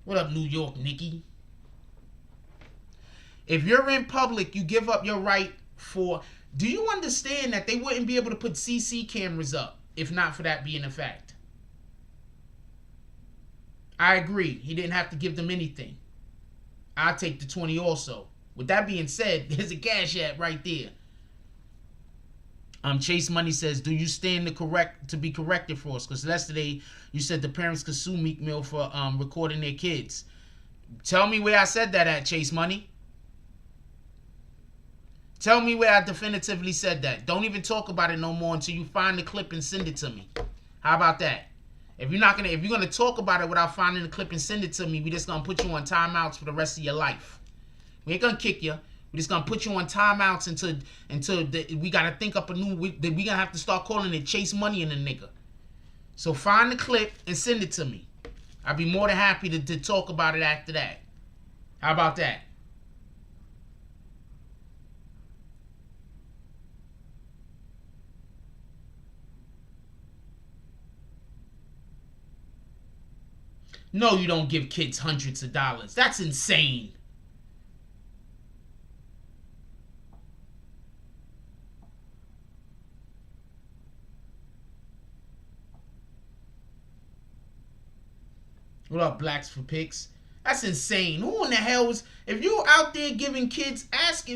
What up, New York, Nikki? If you're in public, you give up your right for... Do you understand that they wouldn't be able to put CC cameras up if not for that being a fact? I agree. He didn't have to give them anything. I'll take the 20 also. With that being said, there's a Cash App right there. Chase Money says, do you stand to be corrected for us? Because yesterday you said the parents could sue Meek Mill for recording their kids. Tell me where I said that at, Chase Money. Tell me where I definitively said that. Don't even talk about it no more until you find the clip and send it to me. How about that? If you're gonna talk about it without finding the clip and send it to me, we just gonna put you on timeouts for the rest of your life. We ain't gonna kick you. We just gonna put you on timeouts until we gotta think up a new. We gonna have to start calling it Chase Money in the nigga. So find the clip and send it to me. I'd be more than happy to talk about it after that. How about that? No, you don't give kids hundreds of dollars. That's insane. What up, Blacks for Pics? That's insane. Who in the hell is... If you out there giving kids,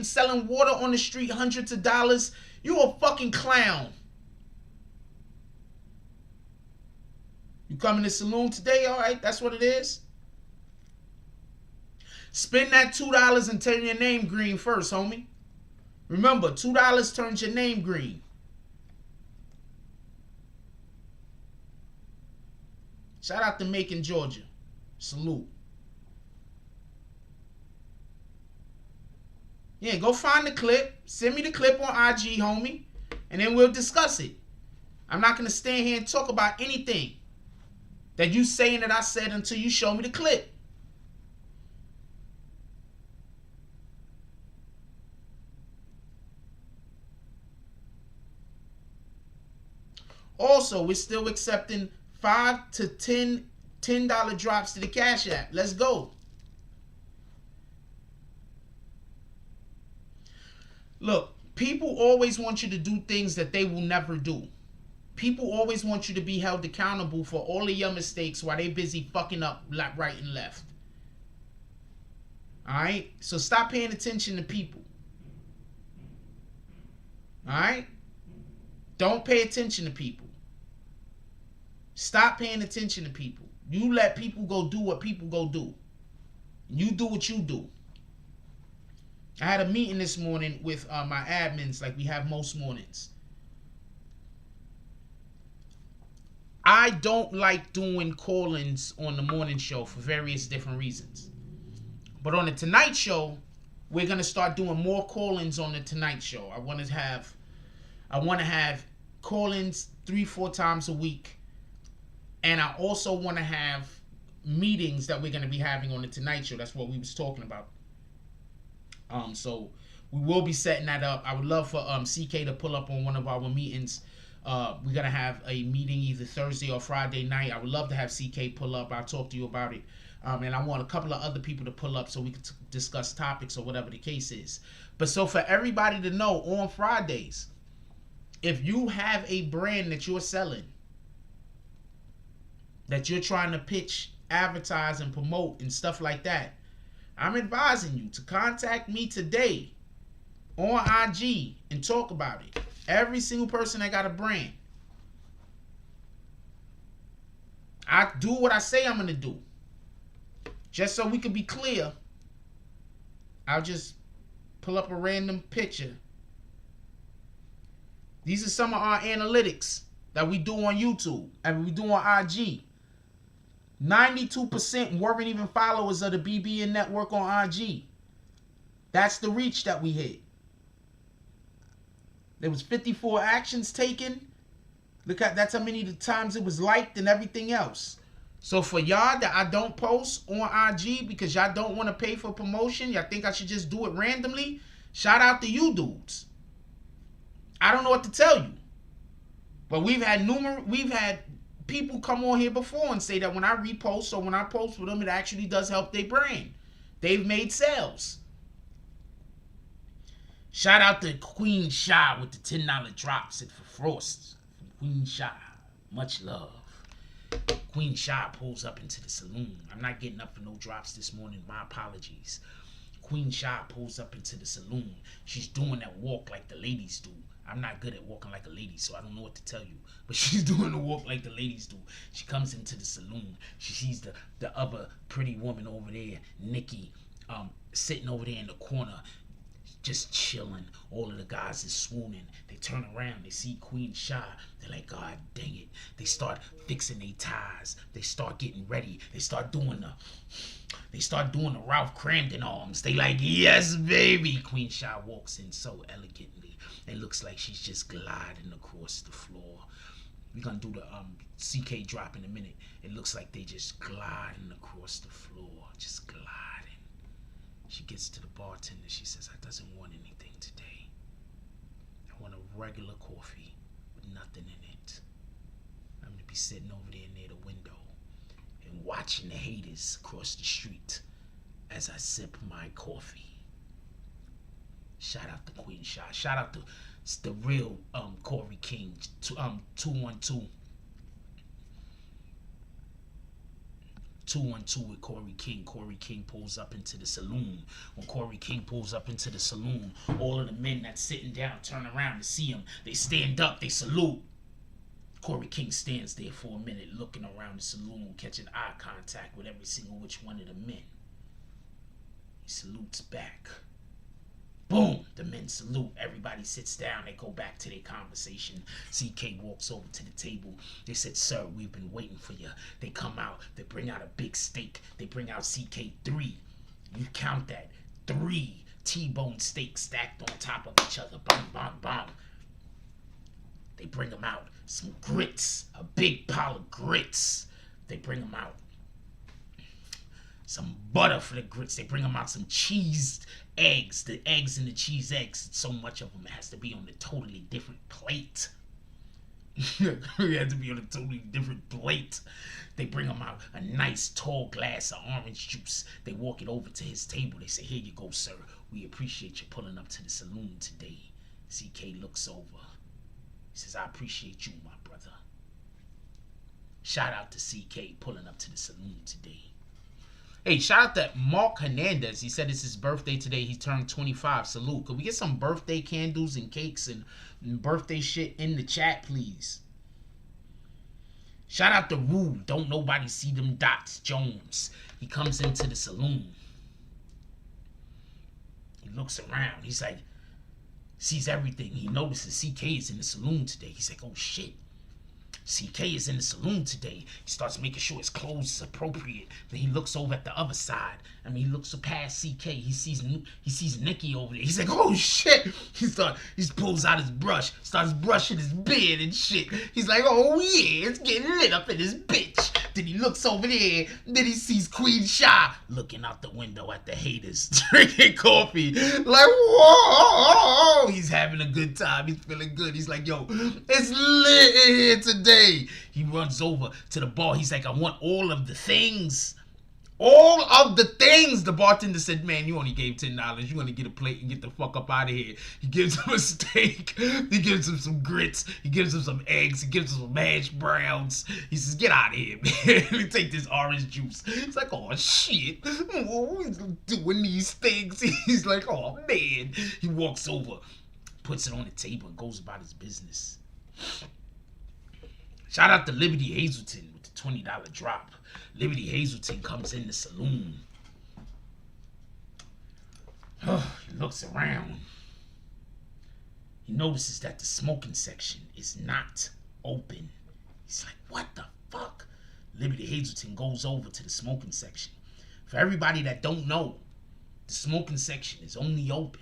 selling water on the street hundreds of dollars, you a fucking clown. You coming to the saloon today? All right, that's what it is. Spend that $2 and turn your name green first, homie. Remember, $2 turns your name green. Shout out to Macon, Georgia. Salute. Yeah, go find the clip. Send me the clip on IG, homie. And then we'll discuss it. I'm not going to stand here and talk about anything that you saying that I said until you show me the clip. Also, we're still accepting $5 to $10 drops to the Cash App. Let's go. Look, people always want you to do things that they will never do. People always want you to be held accountable for all of your mistakes while they busy fucking up right and left. Alright? So stop paying attention to people. Alright? Don't pay attention to people. Stop paying attention to people. You let people go do what people go do. You do what you do. I had a meeting this morning with my admins like we have most mornings. I don't like doing call-ins on the morning show for various different reasons. But on the Tonight Show, we're going to start doing more call-ins on the Tonight Show. I want to have call-ins 3-4 times a week. And I also want to have meetings that we're going to be having on the Tonight Show. That's what we was talking about. So we will be setting that up. I would love for CK to pull up on one of our meetings. We're going to have a meeting either Thursday or Friday night. I would love to have CK pull up. I'll talk to you about it. And I want a couple of other people to pull up so we can discuss topics or whatever the case is. But so for everybody to know, on Fridays, if you have a brand that you're selling, that you're trying to pitch, advertise, and promote and stuff like that, I'm advising you to contact me today on IG and talk about it. Every single person that got a brand. I do what I say I'm going to do. Just so we can be clear, I'll just pull up a random picture. These are some of our analytics that we do on YouTube and we do on IG. 92% weren't even followers of the BBN Network on IG. That's the reach that we hit. There was 54 actions taken. Look at that's how many times it was liked and everything else. So for y'all that I don't post on IG because y'all don't want to pay for promotion, y'all think I should just do it randomly, shout out to you dudes. I don't know what to tell you. But we've had people come on here before and say that when I repost or when I post for them, it actually does help their brand. They've made sales. Shout out to Queen Shy with the $10 drops for Frost. Queen Shy, much love. Queen Shy pulls up into the saloon. I'm not getting up for no drops this morning. My apologies. Queen Shy pulls up into the saloon. She's doing that walk like the ladies do. I'm not good at walking like a lady, so I don't know what to tell you. But she's doing the walk like the ladies do. She comes into the saloon. She sees the other pretty woman over there, Nikki, sitting over there in the corner. just chilling. All of the guys is swooning. They turn around, they see Queen Shy. They're like, God dang it. They start fixing their ties. They start getting ready. They start doing the Ralph Cramden arms. They like, yes, baby. Queen Shy walks in so elegantly. It looks like she's just gliding across the floor. We're gonna do the CK drop in a minute. It looks like they just gliding across the floor. Just gliding. She gets to the bartender. She says, I doesn't want anything today. I want a regular coffee with nothing in it. I'm going to be sitting over there near the window and watching the haters across the street as I sip my coffee. Shout out to Queen Shy. Shout out to the real Corey King, 212. 212 with Corey King. Corey King pulls up into the saloon. When Corey King pulls up into the saloon, all of the men that's sitting down turn around to see him. They stand up, they salute. Corey King stands there for a minute looking around the saloon, catching eye contact with every single which one of the men. He salutes back. Boom! The men salute. Everybody sits down. They go back to their conversation. CK walks over to the table. They said, sir, we've been waiting for you. They come out. They bring out a big steak. They bring out CK3. You count that. 3 T-bone steaks stacked on top of each other. Bang, bang, bang. They bring them out. Some grits. A big pile of grits. They bring them out. Some butter for the grits. They bring them out some cheese eggs. The eggs and the cheese eggs. So much of them has to be on a totally different plate. It has to be on a totally different plate. They bring him out a nice tall glass of orange juice. They walk it over to his table. They say, here you go, sir. We appreciate you pulling up to the saloon today. CK looks over. He says, I appreciate you, my brother. Shout out to CK pulling up to the saloon today. Hey, shout out to Mark Hernandez. He said it's his birthday today. He turned 25. Salute. Could we get some birthday candles and cakes and birthday shit in the chat, please? Shout out to Rue. Don't nobody see them dots. Jones. He comes into the saloon. He looks around. He's like, sees everything. He notices CK is in the saloon today. He's like, oh shit. CK is in the saloon today. He starts making sure his clothes is appropriate. Then he looks over at the other side. I mean, he looks past CK. He sees Nikki over there. He's like, oh shit. He pulls out his brush, starts brushing his beard and shit. He's like, oh yeah, it's getting lit up in this bitch. Then he looks over there. Then he sees Queen Shy looking out the window at the haters, drinking coffee. Like, whoa. He's having a good time. He's feeling good. He's like, yo, it's lit in here today. He runs over to the bar. He's like, I want all of the things. All of the things. The bartender said, man, you only gave $10. You want to get a plate and get the fuck up out of here. He gives him a steak. He gives him some grits. He gives him some eggs. He gives him some hash browns. He says, get out of here, man. Let me take this orange juice. He's like, oh, shit. Oh, he's doing these things. He's like, oh, man. He walks over, puts it on the table, and goes about his business. Shout out to Liberty Hazelton with the $20 drop. Liberty Hazelton comes in the saloon. He looks around. He notices that the smoking section is not open. He's like, what the fuck? Liberty Hazelton goes over to the smoking section. For everybody that don't know, the smoking section is only open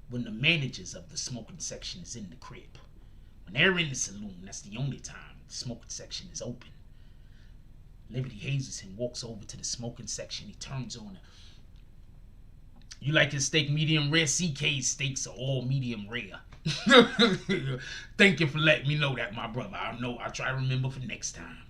when the managers of the smoking section is in the crib. When they're in the saloon, that's the only time the smoking section is open. Liberty Hazelton walks over to the smoking section. He turns on it. You like his steak medium rare? CK's steaks are all medium rare. Thank you for letting me know that, my brother. I'll try to remember for next time.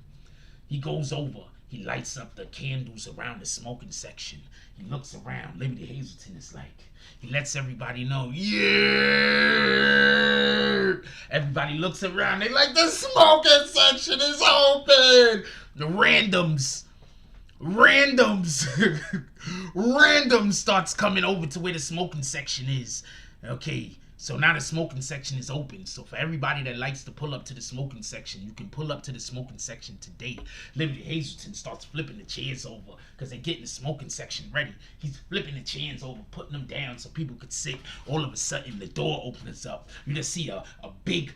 He goes over. He lights up the candles around the smoking section. He looks around. Liberty Hazelton is like, he lets everybody know, yeah. Everybody looks around. They like, the smoking section is open. The randoms starts coming over to where the smoking section is. Okay, So now the smoking section is open. So for everybody that likes to pull up to the smoking section, you can pull up to the smoking section today. Liberty Hazleton starts flipping the chairs over because they're getting the smoking section ready. He's flipping the chairs over, putting them down so people could sit. All of a sudden, the door opens up. You just see a big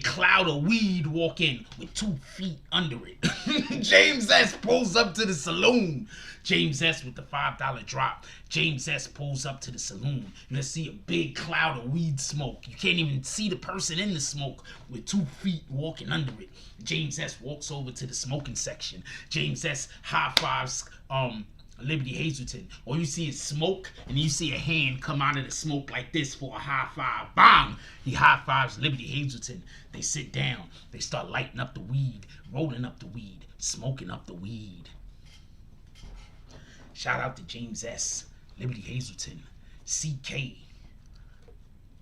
cloud of weed walk in with 2 feet under it. James S. pulls up to the saloon. James S. with the $5 drop. James S. pulls up to the saloon. You just see a big cloud of weed smoke. You can't even see the person in the smoke with 2 feet walking under it. James S. walks over to the smoking section. James S. high fives Liberty Hazleton. All you see is smoke, and you see a hand come out of the smoke like this for a high five. Bang! He high fives Liberty Hazleton. They sit down. They start lighting up the weed, rolling up the weed, smoking up the weed. Shout out to James S., Liberty Hazleton, CK,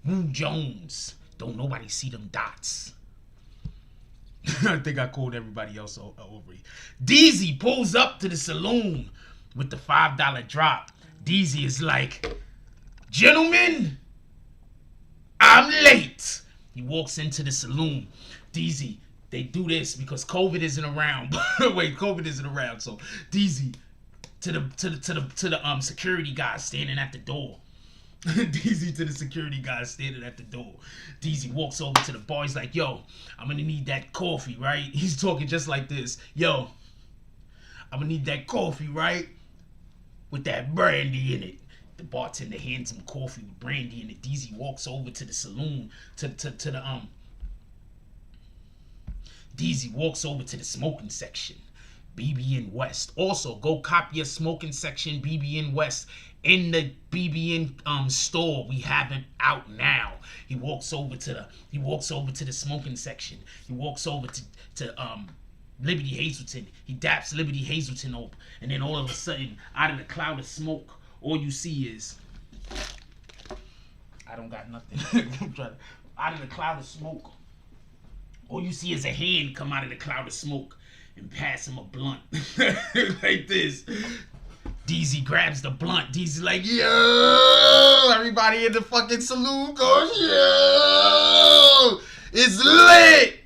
Woo Jones. Don't nobody see them dots. I think I called everybody else over here. Deezy pulls up to the saloon with the $5 drop. Deezy is like, gentlemen, I'm late. He walks into the saloon. Deezy, they do this because COVID isn't around. Wait, COVID isn't around. So Deezy to the security guy standing at the door. Deezy to the security guy standing at the door. Deezy walks over to the bar. He's like, yo, I'm gonna need that coffee, right? He's talking just like this. Yo, I'm gonna need that coffee, right? With that brandy in it. The bartender hands him coffee with brandy in it. Deezy walks over to the saloon, Deezy walks over to the smoking section. BBN West. Also, go copy your smoking section BBN West in the BBN store. We have it out now. He walks over to the smoking section. He walks over to Liberty Hazleton. He daps Liberty Hazleton up, and then all of a sudden, out of the cloud of smoke, all you see is I don't got nothing. Out of the cloud of smoke, all you see is a hand come out of the cloud of smoke and pass him a blunt like this. Deezy grabs the blunt. Deezy like, yo! Everybody in the fucking saloon goes, yo! It's lit!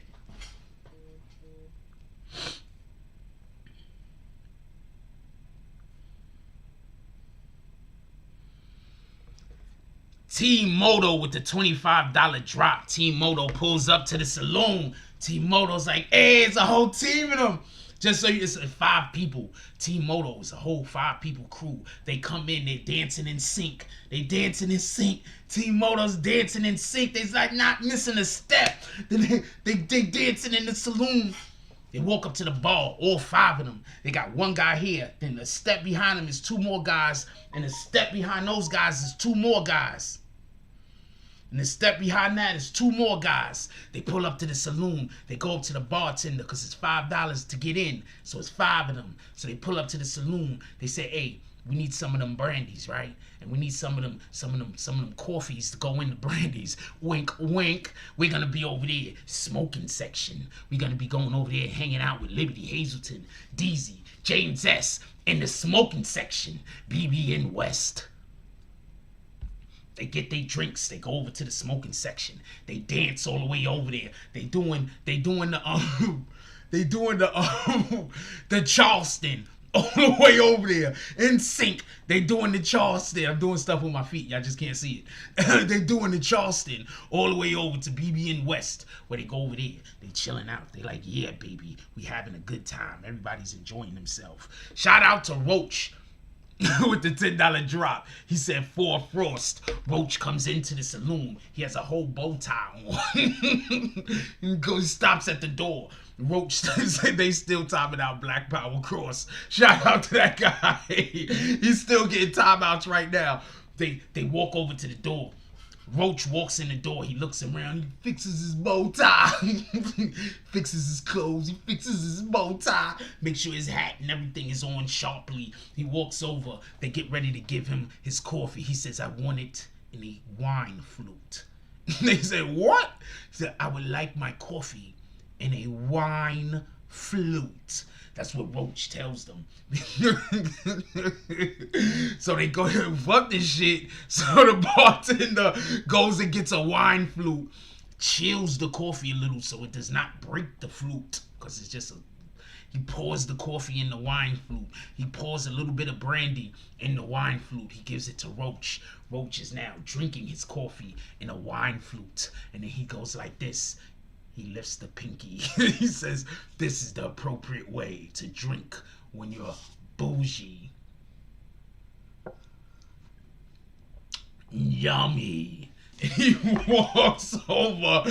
Team Moto with the $25 drop. Team Moto pulls up to the saloon. Team Moto's like, hey, it's a whole team of them. Just so you, it's 5 people. Team Moto is a whole 5 people crew. They come in, they dancing in sync. They dancing in sync. Team Moto's dancing in sync. They's like not missing a step. Then they dancing in the saloon. They walk up to the bar, all 5 of them. They got 1 guy here. Then a step behind them is 2 more guys. And a step behind those guys is 2 more guys. And the step behind that is 2 more guys. They pull up to the saloon. They go up to the bartender because it's $5 to get in. So it's 5 of them. So they pull up to the saloon. They say, hey, we need some of them brandies, right? And we need some of them coffees to go in the brandies. Wink, wink. We're gonna be over there, smoking section. We're gonna be going over there hanging out with Liberty Hazleton, Deezy, James S. in the smoking section, BBN West. They get their drinks. They go over to the smoking section. They dance all the way over there. They doing the the Charleston all the way over there in sync. They doing the Charleston. I'm doing stuff with my feet. Y'all just can't see it. They doing the Charleston all the way over to BBN West, where they go over there. They chilling out. They like, yeah, baby, we having a good time. Everybody's enjoying themselves. Shout out to Roach. With the $10 drop. He said, for Frost. Roach comes into the saloon. He has a whole bow tie on. He stops at the door. Roach said they still timing out Black Power Cross. Shout out to that guy. He's still getting timeouts right now. They walk over to the door. Roach walks in the door. He looks around. He fixes his bow tie. Fixes his clothes. He fixes his bow tie. Make sure his hat and everything is on sharply. He walks over. They get ready to give him his coffee. He says, I want it in a wine flute. They said, what? He said, I would like my coffee in a wine flute. That's what Roach tells them. So they go and fuck this shit. So the bartender goes and gets a wine flute, chills the coffee a little so it does not break the flute, because it's just a. He pours the coffee in the wine flute. He pours a little bit of brandy in the wine flute. He gives it to Roach. Roach is now drinking his coffee in a wine flute. And then he goes like this. He lifts the pinky. He says, this is the appropriate way to drink when you're bougie. Yummy. He walks over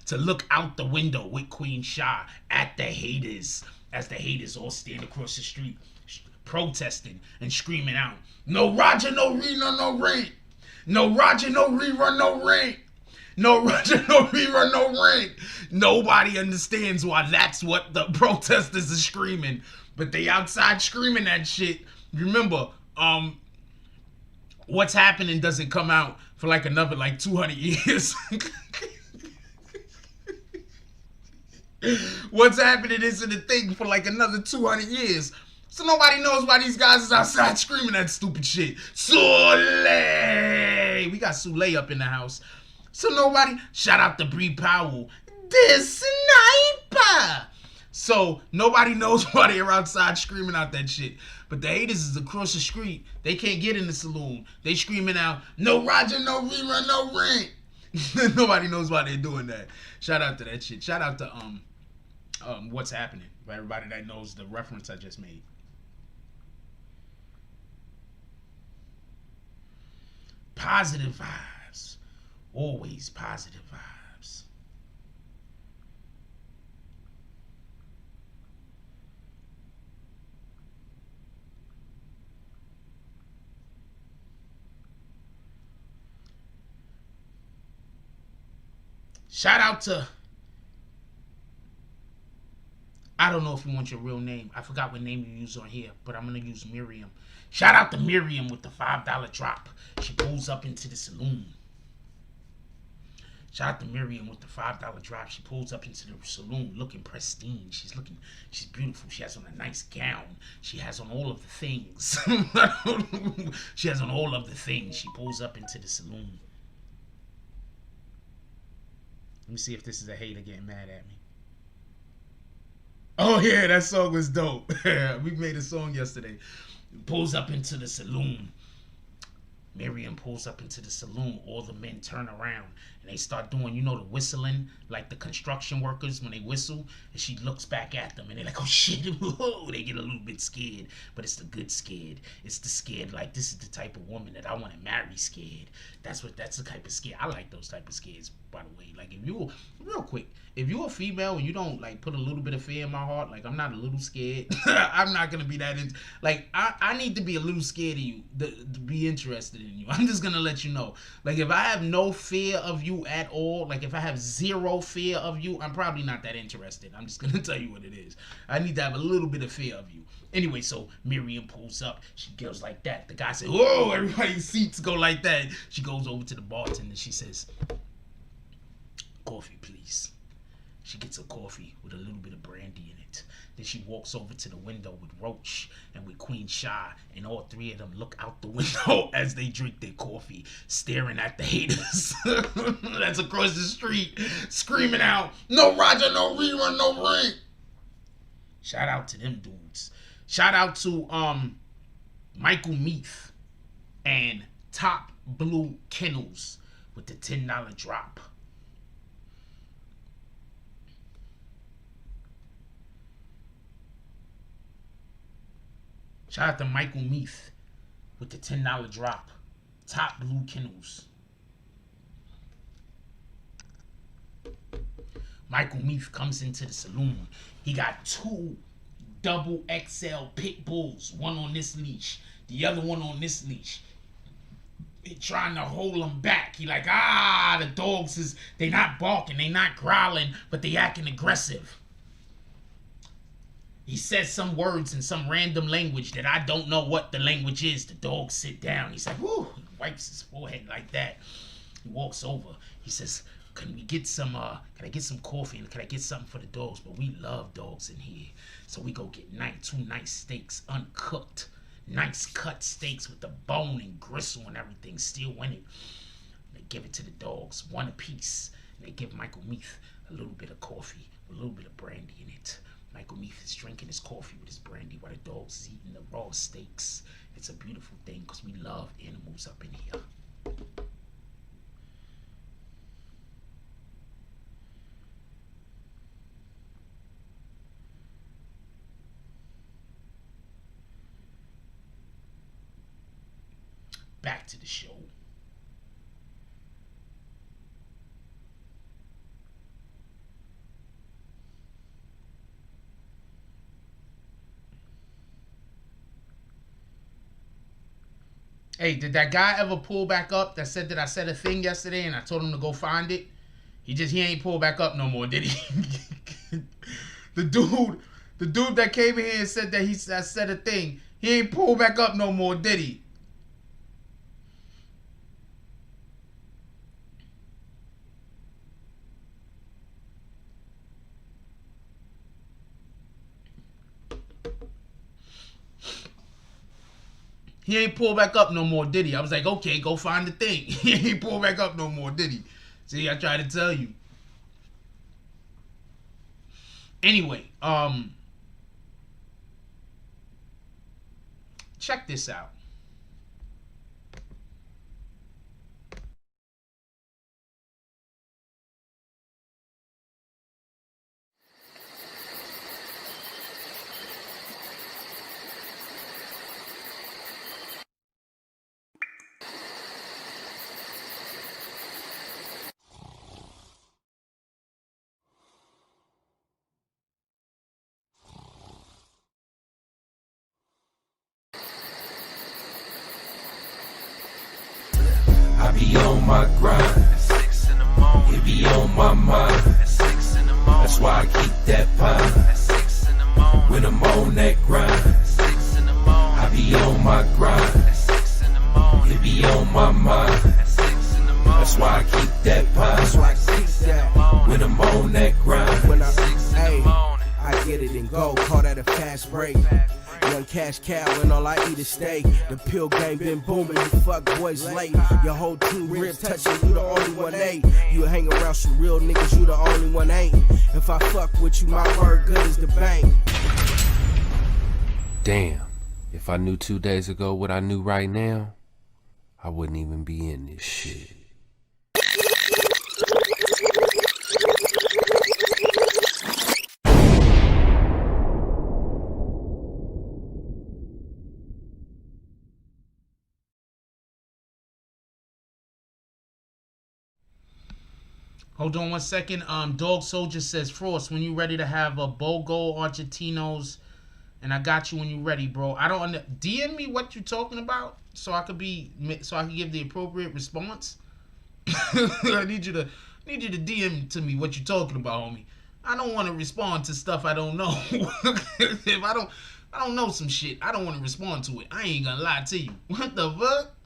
to look out the window with Queen Shah at the haters, as the haters all stand across the street protesting and screaming out, no Roger, no Rena, no rent. No Roger, no rerun, no rent. No Roger, no rerun, no rent. Nobody understands why that's what the protesters are screaming, but they outside screaming that shit. Remember, What's Happening doesn't come out for like another 200 years. What's Happening isn't a thing for another 200 years. So nobody knows why these guys is outside screaming that stupid shit. Soleil! We got Soleil up in the house. So nobody, shout out to Bree Powell, this sniper. So nobody knows why they're outside screaming out that shit. But the haters is across the street. They can't get in the saloon. They screaming out, no Roger, no rerun, no rent. Nobody knows why they're doing that. Shout out to that shit. Shout out to What's Happening, for everybody that knows the reference I just made. Positive vibes. Always positive vibes. Shout out to, I don't know if you want your real name. I forgot what name you use on here, but I'm going to use Miriam. Shout out to Miriam with the $5 drop. She pulls up into the saloon. Shout out to Miriam with the $5 drop. She pulls up into the saloon looking pristine. She's beautiful. She has on a nice gown. She has on all of the things. She has on all of the things. She pulls up into the saloon. Let me see if this is a hater getting mad at me. Oh yeah, that song was dope. We made a song yesterday. Pulls up into the saloon. Miriam pulls up into the saloon. All the men turn around and they start doing, the whistling, like the construction workers when they whistle. And she looks back at them and they're like, oh shit. Whoa. They get a little bit scared, but it's the good scared. It's the scared, this is the type of woman that I want to marry scared. That's the type of scared. I like those type of scares, by the way. If you, real quick, if you're a female and you don't put a little bit of fear in my heart, I'm not a little scared. I'm not gonna be that I need to be a little scared of you to be interested in you. I'm just gonna let you know. If I have no fear of you at all, if I have zero fear of you, I'm probably not that interested. I'm just gonna tell you what it is. I need to have a little bit of fear of you. Anyway, so Miriam pulls up. She goes like that. The guy says, whoa, everybody's seats go like that. She goes over to the bartender. She says, coffee, please. She gets a coffee with a little bit of brandy in it. Then she walks over to the window with Roach and with Queen Shah, and all three of them look out the window as they drink their coffee, staring at the haters that's across the street, screaming out, no Roger, no rerun, no rent. Shout out to them dudes. Shout out to Michael Meath and Top Blue Kennels with the $10 drop. Shout out to Michael Meath with the $10 drop. Top Blue Kennels. Michael Meath comes into the saloon. He got 2 double XL pit bulls. One on this leash. The other one on this leash. They trying to hold him back. He the dogs they not barking. They not growling. But they acting aggressive. He says some words in some random language that I don't know what the language is. The dogs sit down. He's like, whoo. He wipes his forehead like that. He walks over. He says, can we get some, can I get some coffee and can I get something for the dogs? But we love dogs in here. So we go get two nice steaks, uncooked, nice cut steaks with the bone and gristle and everything still in it. They give it to the dogs, one apiece. And they give Michael Meath a little bit of coffee, a little bit of brandy in it. Michael Meath is drinking his coffee with his brandy while the dogs is eating the raw steaks. It's a beautiful thing because we love animals up in here. Back to the show. Hey, did that guy ever pull back up that said that I said a thing yesterday and I told him to go find it? He ain't pulled back up no more, did he? The dude that came in here and said that I said a thing, he ain't pulled back up no more, did he? He ain't pulled back up no more, did he? I was like, okay, go find the thing. He ain't pulled back up no more, did he? See, I tried to tell you. Anyway, check this out. I be on my grind. It be on my mind. That's why I keep that pine. When I'm on that grind, I be on my grind. It be on my mind. That's why I keep that pine. When I'm on that grind. I get it and go, call that a fast break. Young cash cow and all I eat is steak. The pill game been booming, you fuck boys late. Your whole team ribs touching, you the only one ain't. You hang around some real niggas, you the only one ain't. If I fuck with you, my word good as the bank. Damn, if I knew 2 days ago what I knew right now, I wouldn't even be in this shit. Hold on 1 second. Dog Soldier says, Frost, when you ready to have a BOGO Argentinos, and I got you when you ready, bro. I don't DM me what you talking about so I could give the appropriate response. I need you to DM to me what you talking about, homie. I don't want to respond to stuff I don't know. If I don't know some shit, I don't want to respond to it. I ain't gonna lie to you. What the fuck?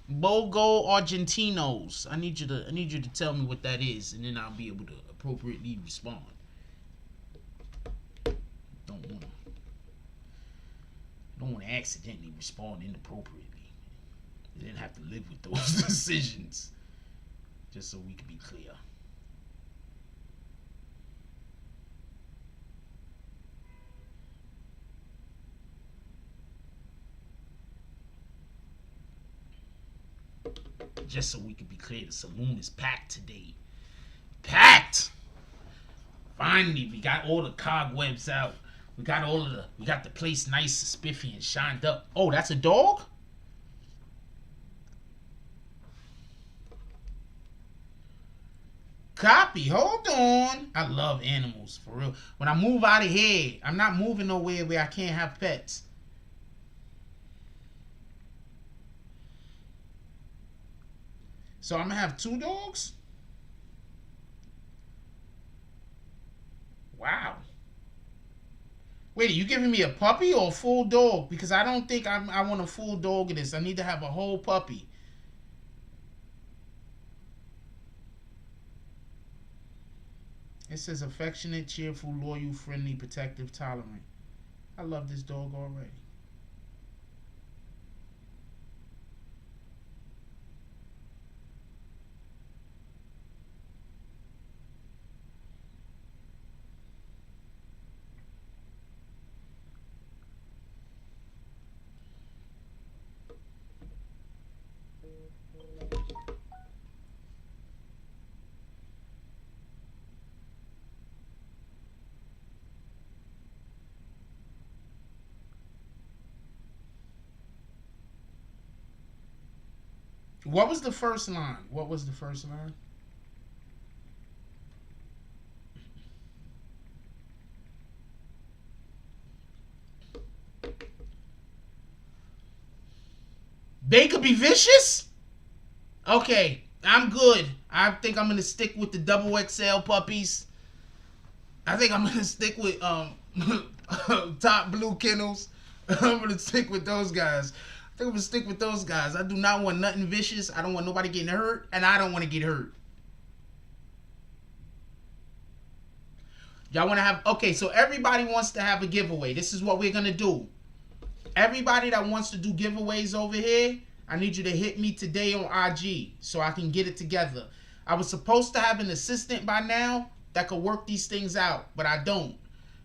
BOGO Argentinos. I need you to tell me what that is, and then I'll be able to appropriately respond. Don't want to accidentally respond inappropriately. You didn't have to live with those decisions. Just so we can be clear. Just so we can be clear, the saloon is packed today. Packed! Finally, we got all the cobwebs out. We got the place nice, spiffy, and shined up. Oh, that's a dog? Copy. Hold on. I love animals, for real. When I move out of here, I'm not moving nowhere where I can't have pets. So I'm gonna have 2 dogs? Wow. Wait, are you giving me a puppy or a full dog? Because I don't think I want a full dog in this. I need to have a whole puppy. It says affectionate, cheerful, loyal, friendly, protective, tolerant. I love this dog already. What was the first line? What was the first line? They could be vicious? Okay, I'm good. I think I'm gonna stick with the double XL puppies. I think I'm gonna stick with top blue kennels. I'm gonna stick with those guys. I think I'm gonna stick with those guys. I do not want nothing vicious. I don't want nobody getting hurt, and I don't want to get hurt. Y'all want to have... Okay, so everybody wants to have a giveaway. This is what we're gonna do. Everybody that wants to do giveaways over here, I need you to hit me today on IG so I can get it together. I was supposed to have an assistant by now that could work these things out, but I don't.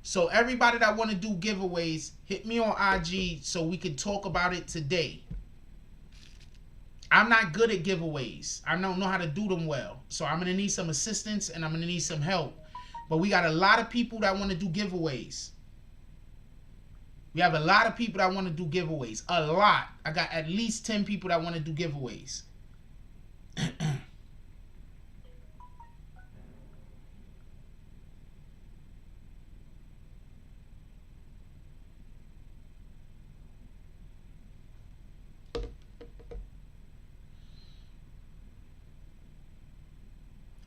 So everybody that want to do giveaways, hit me on IG so we can talk about it today. I'm not good at giveaways. I don't know how to do them well. So I'm going to need some assistance and I'm going to need some help. But we got a lot of people that want to do giveaways. We have a lot of people that want to do giveaways. A lot. I got at least 10 people that want to do giveaways.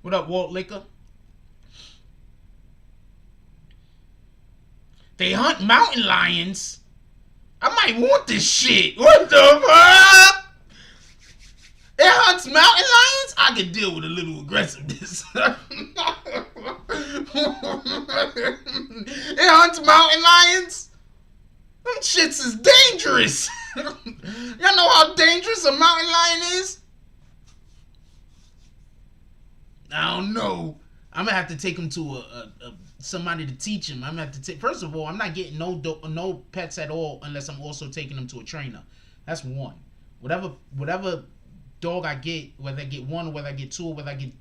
What up, Walt Liquor? They hunt mountain lions? I might want this shit. What the fuck? It hunts mountain lions? I can deal with a little aggressiveness. It hunts mountain lions? Them shits is dangerous. Y'all know how dangerous a mountain lion is? I don't know. I'm gonna have to take him to somebody to teach him. I'm gonna have to take. First of all, I'm not getting no pets at all unless I'm also taking them to a trainer. That's one. Whatever dog I get, whether I get one or whether I get two or whether I get,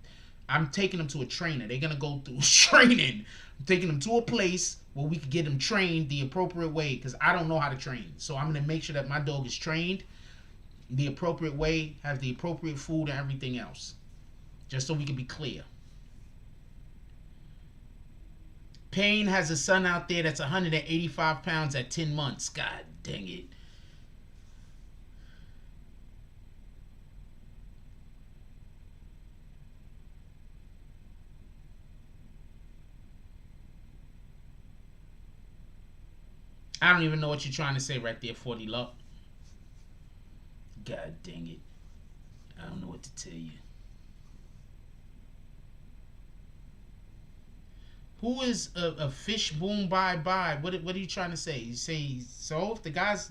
I'm taking them to a trainer. They're gonna go through training. I'm taking them to a place where we can get them trained the appropriate way because I don't know how to train. So I'm gonna make sure that my dog is trained the appropriate way, has the appropriate food and everything else. Just so we can be clear. Payne has a son out there that's 185 pounds at 10 months. God dang it. I don't even know what you're trying to say right there, 40 Luck. God dang it. I don't know what to tell you. Who is a fish boom bye bye? What are you trying to say? You say so? If the guy's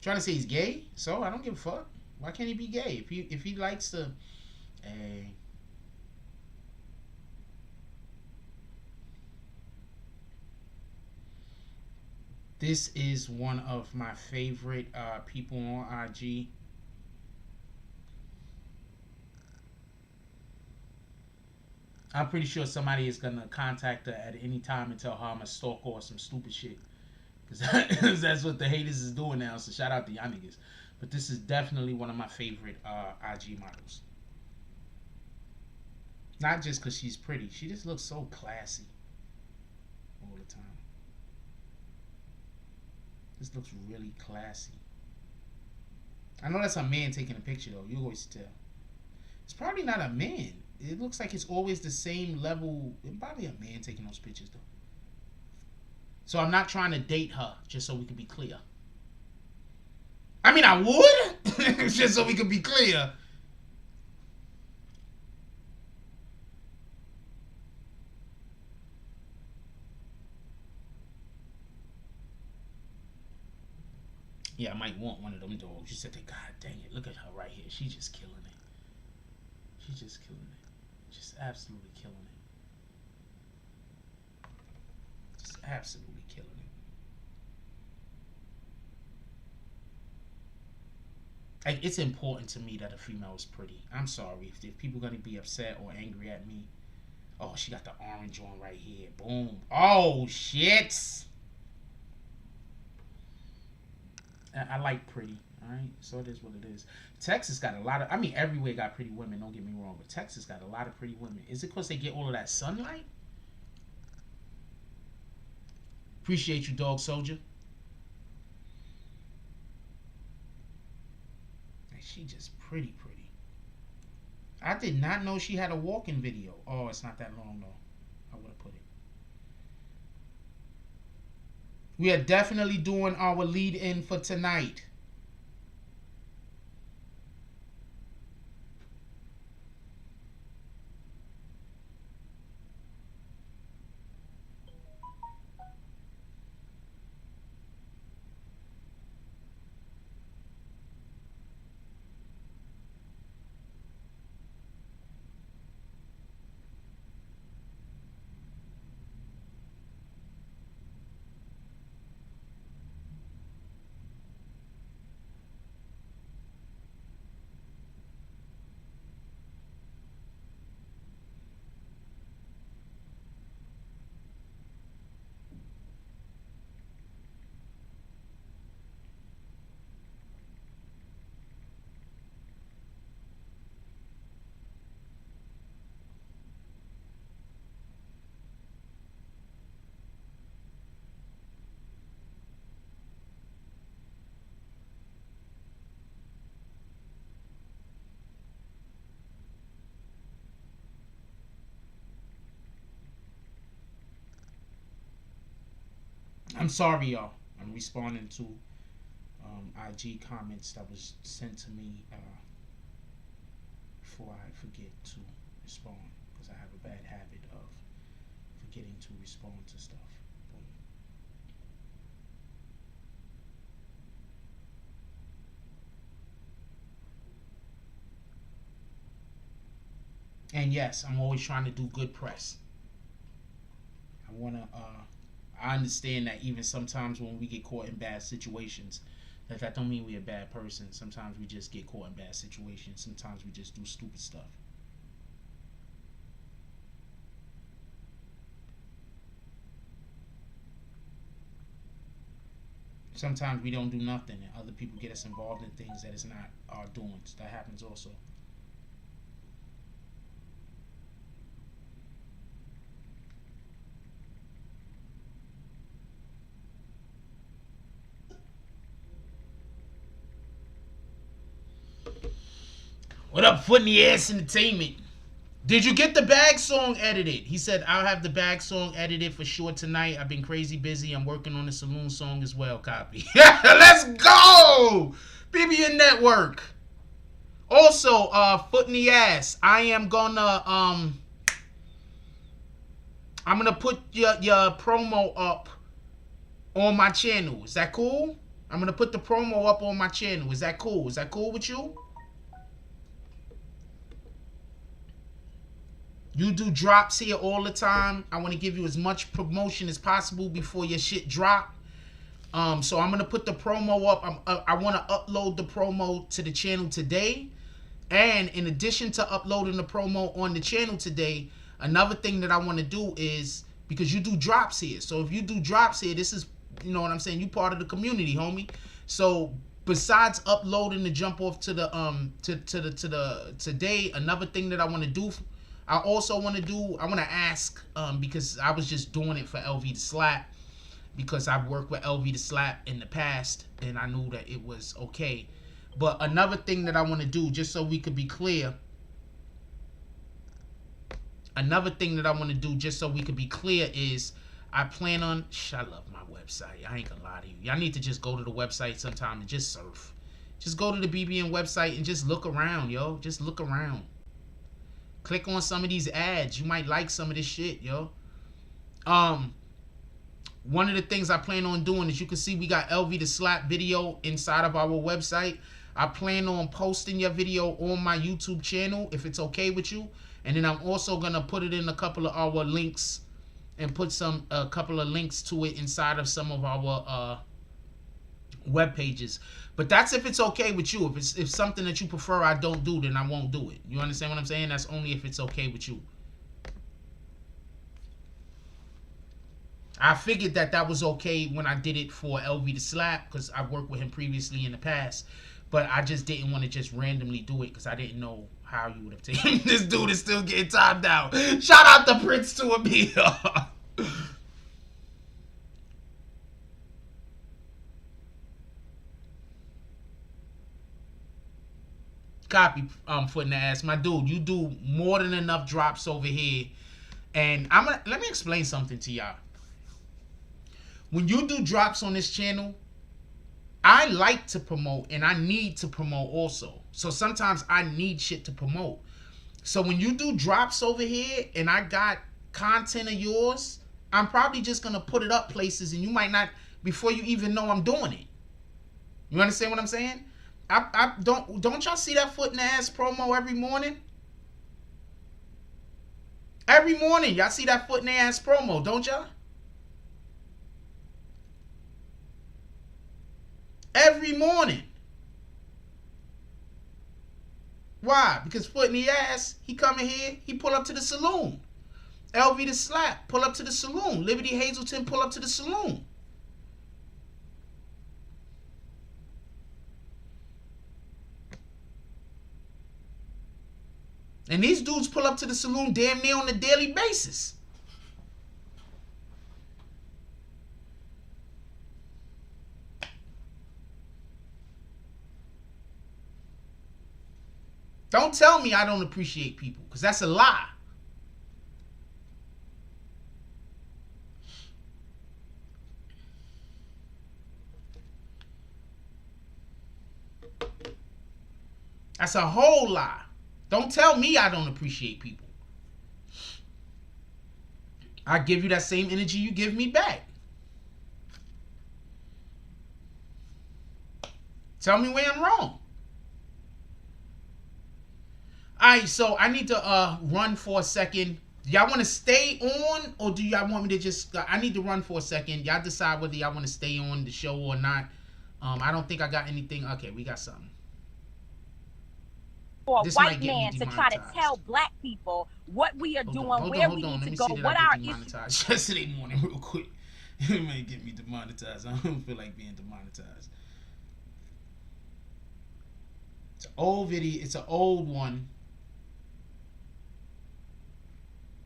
trying to say he's gay, so I don't give a fuck. Why can't he be gay? If he likes to, This is one of my favorite people on IG. I'm pretty sure somebody is gonna contact her at any time and tell her I'm a stalker or some stupid shit. Because that's what the haters is doing now. So shout out to y'all niggas. But this is definitely one of my favorite IG models. Not just because she's pretty. She just looks so classy all the time. This looks really classy. I know that's a man taking a picture though. You always tell. It's probably not a man. It looks like it's always the same level. It's probably a man taking those pictures though. So I'm not trying to date her, just so we can be clear. I mean, I would, just so we can be clear. Yeah, I might want one of them dogs. You said, God dang it, look at her right here. She's just killing it. She's just killing it. Just absolutely killing it. Just absolutely killing it. Like, it's important to me that a female is pretty. I'm sorry. If people are going to be upset or angry at me. Oh, she got the orange on right here. Boom. Oh, shit. I like pretty. Alright, so it is what it is. Texas got a lot of, I mean, everywhere got pretty women, don't get me wrong, but Texas got a lot of pretty women. Is it because they get all of that sunlight? Appreciate you, Dog Soldier. Like, she just pretty. I did not know she had a walking video. Oh, it's not that long, though. I would have put it. We are definitely doing our lead-in for tonight. I'm sorry, y'all. I'm responding to IG comments that was sent to me before I forget to respond, because I have a bad habit of forgetting to respond to stuff. Boom. And yes, I'm always trying to do good press. I understand that even sometimes when we get caught in bad situations, that don't mean we're a bad person. Sometimes we just get caught in bad situations. Sometimes we just do stupid stuff. Sometimes we don't do nothing and other people get us involved in things that is not our doings. That happens also. What up, Foot in the Ass Entertainment? Did you get the bag song edited? He said, I'll have the bag song edited for sure tonight. I've been crazy busy. I'm working on the saloon song as well. Copy. Let's go! BBN Network. Also, Foot in the Ass. I'm gonna put your promo up on my channel. Is that cool? I'm gonna put the promo up on my channel. Is that cool? Is that cool with you? You do drops here all the time. I want to give you as much promotion as possible before your shit drop. So I'm going to put the promo up. I want to upload the promo to the channel today. And in addition to uploading the promo on the channel today, another thing that I want to do is, because you do drops here. So if you do drops here, this is, you know what I'm saying, you part of the community, homie. So besides uploading the jump off to the today, another thing that I want to do, I want to ask, because I was just doing it for LV to slap, because I've worked with LV to slap in the past, and I knew that it was okay. But another thing that I want to do, just so we could be clear, is I plan on, I love my website. I ain't gonna lie to you. Y'all need to just go to the website sometime and just surf. Just go to the BBN website and just look around, yo. Just look around. Click on some of these ads. You might like some of this shit, yo. one of the things I plan on doing is, you can see we got LV the Slap video inside of our website. I plan on posting your video on my YouTube channel if it's okay with you. And then I'm also gonna put it in a couple of our links and put a couple of links to it inside of some of our web pages. But that's if it's okay with you. If something that you prefer I don't do, then I won't do it. You understand what I'm saying? That's only if it's okay with you. I figured that was okay when I did it for LV the Slap, because I've worked with him previously in the past. But I just didn't want to just randomly do it because I didn't know how you would have taken. This dude is still getting timed out. Shout out to Prince to Amir. Copy, foot in the ass. My dude, you do more than enough drops over here. And let me explain something to y'all. When you do drops on this channel, I like to promote and I need to promote also. So sometimes I need shit to promote. So when you do drops over here and I got content of yours, I'm probably just gonna put it up places and you might not, before you even know I'm doing it. You understand what I'm saying? Don't y'all see that foot in the ass promo every morning? Every morning y'all see that foot in the ass promo, don't y'all? Every morning. Why? Because foot in the ass, he come in here, he pull up to the saloon. LV the Slap, pull up to the saloon. Liberty Hazelton, pull up to the saloon. And these dudes pull up to the saloon damn near on a daily basis. Don't tell me I don't appreciate people, because that's a lie. That's a whole lie. Don't tell me I don't appreciate people. I give you that same energy you give me back. Tell me where I'm wrong. Alright, so I need to run for a second. Y'all want to stay on, or do y'all want me to just... I need to run for a second. Y'all decide whether y'all want to stay on the show or not. I don't think I got anything. Okay, we got something. For a white man to try to tell black people what we are doing, where we need to go, what our issues. Yesterday morning, real quick. It may get me demonetized. I don't feel like being demonetized. It's an old video. It's an old one.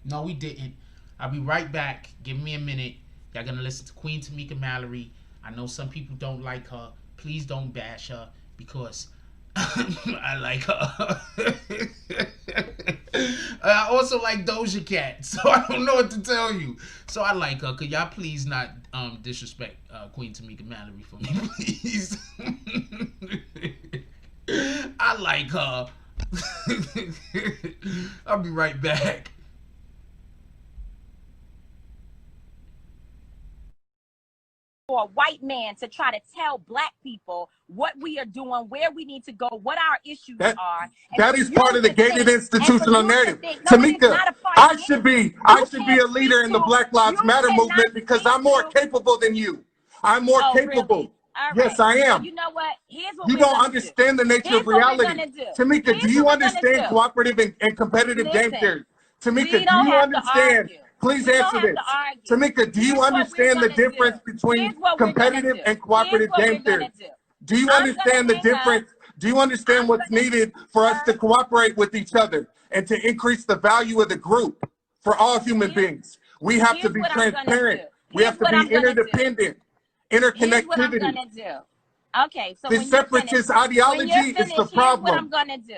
No, we didn't. I'll be right back. Give me a minute. Y'all gonna listen to Queen Tamika Mallory. I know some people don't like her. Please don't bash her, because I like her. I also like Doja Cat, so I don't know what to tell you. So I like her. Could y'all please not disrespect Queen Tamika Mallory for me, please? I like her. I'll be right back. For a white man to try to tell black people what we are doing, where we need to go, what our issues are. That is part of the gated institutional narrative. Tamika, I should be a leader in the Black Lives Matter movement because I'm more capable than you. I'm more capable. Really? Yes, I am. Well, you know what? Here's what you don't understand the nature of reality. Tamika, do you understand cooperative and competitive game theory? Tamika, do you understand? Please answer this. Tamika, do you understand the difference between competitive and cooperative game theory? Do you understand the difference? Do you understand what's needed for us to cooperate with each other and to increase the value of the group for all human beings? We have to be transparent. We have to be interdependent. Interconnectivity. Okay, so the separatist ideology is the problem. Here's what I'm gonna do.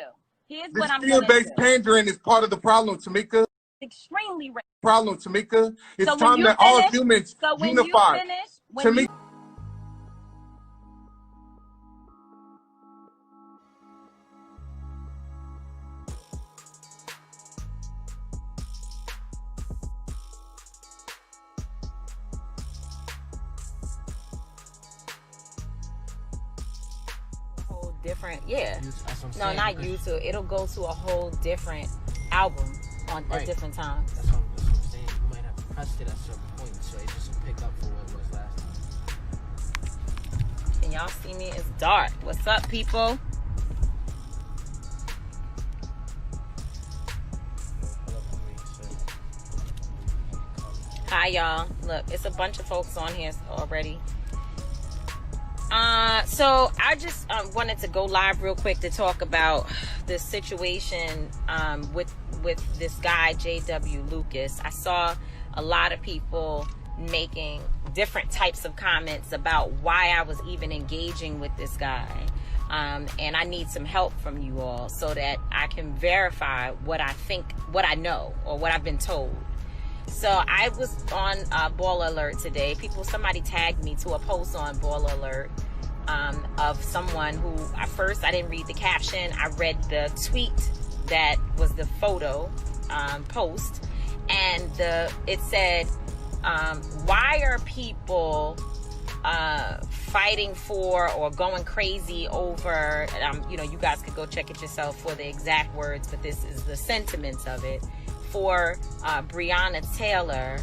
Here's what I'm gonna do. Field-based pandering is part of the problem, Tamika. Extremely problem, Tamika. It's time that all humans unify. Tamika. different, yeah. No, not YouTube. It'll go to a whole different album on a different time. That's what I'm saying. You might have pressed it at a certain point, so it just will pick up for what it was last time. Can y'all see me? It's dark. What's up, people? Hi, y'all. Look, it's a bunch of folks on here already. So I just wanted to go live real quick to talk about the situation with this guy J.W. Lucas. I saw a lot of people making different types of comments about why I was even engaging with this guy. And I need some help from you all so that I can verify what I think, what I know, or what I've been told. So I was on Ball Alert today. Somebody tagged me to a post on Ball Alert of someone who, at first I didn't read the caption. I read the tweet that was the photo post, and it said, why are people fighting for or going crazy over, you guys could go check it yourself for the exact words, but this is the sentiments of it, for Breonna Taylor.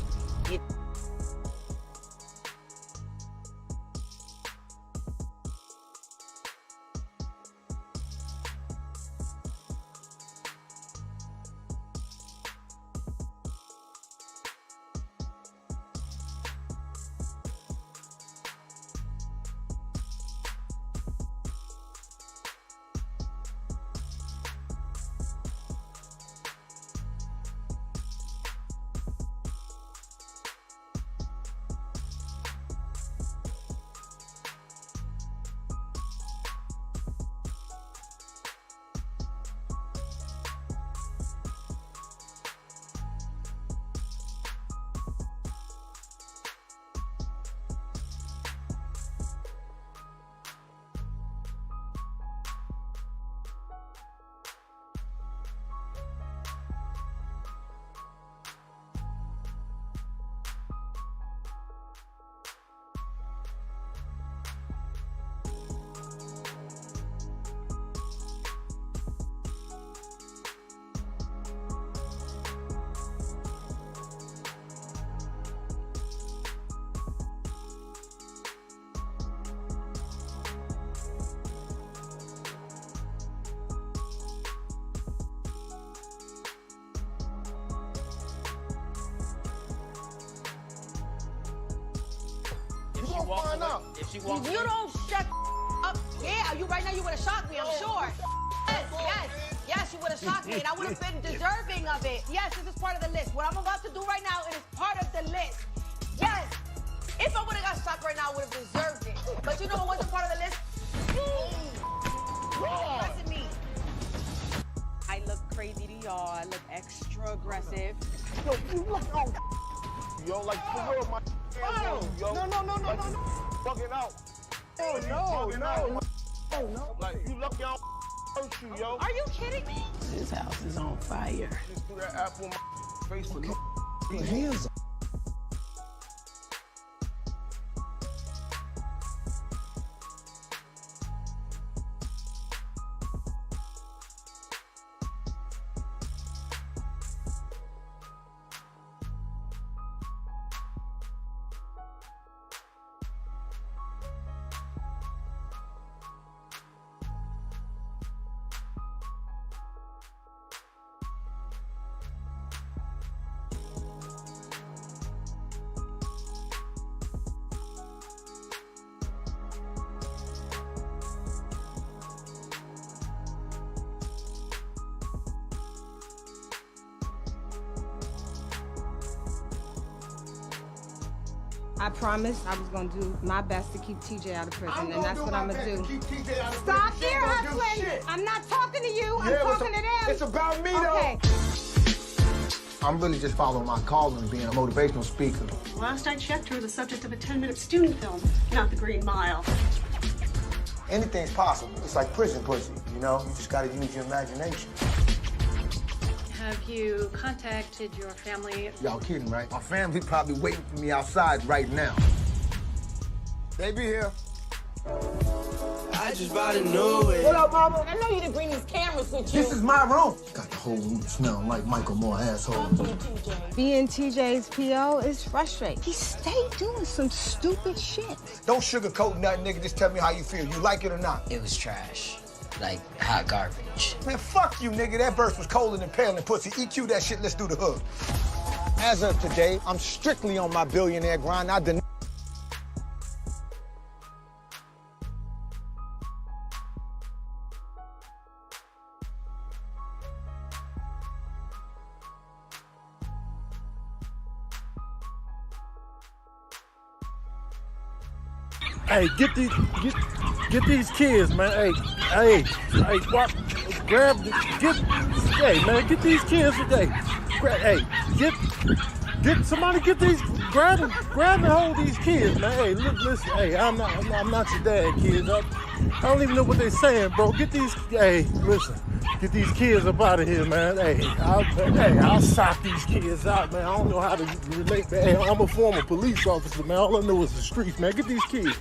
If she walks you don't shut up, yeah, you right now you would have shocked me, I'm sure. Yes, you would have shocked me, and I would have been deserving of it. Yes, this is part of the list. What I'm about to do right now, it is part of the list. Yes, if I would have got shocked right now, I would have deserved it. But you know what wasn't part of the list? Pressing me. I look crazy to y'all. I look extra aggressive. Yo, you look on. Yo, like for real, my. Yo. No. Fucking out. No. Like, you lucky I don't hurt you, yo. Are you kidding me? This house is on fire. Just threw that apple in my face for no. Your hands up. I promised I was going to do my best to keep TJ out of prison, and that's what I'm going to do. Stop ear hustling! I'm not talking to you, I'm talking to them. It's about me, though. Okay. I'm really just following my calling, being a motivational speaker. Last I checked, you were the subject of a 10-minute student film, not the Green Mile. Anything's possible. It's like prison pussy, you know? You just gotta use your imagination. Have you contacted your family? Y'all kidding, right? My family probably waiting for me outside right now. They be here. I just bought a new way. What up, mama? I know you didn't bring these cameras with you. This is my room. Got the whole room smelling like Michael Moore asshole. Being TJ's PO is frustrating. He stay doing some stupid shit. Don't sugarcoat nothing, nigga. Just tell me how you feel. You like it or not? It was trash. Like hot garbage. Man, fuck you, nigga. That verse was colder than pale and pussy. EQ that shit. Let's do the hook. As of today, I'm strictly on my billionaire grind. I deny. Hey, get these kids, man. Hey, what? Hey, man, get these kids today. Hey, get somebody get these, grab and hold these kids, man. Hey, listen, hey, I'm not your dad, kids. I don't even know what they're saying, bro. Get these, hey, listen, get these kids up out of here, man. Hey, I'll sock these kids out, man. I don't know how to relate, man. Hey, I'm a former police officer, man. All I know is the streets, man. Get these kids.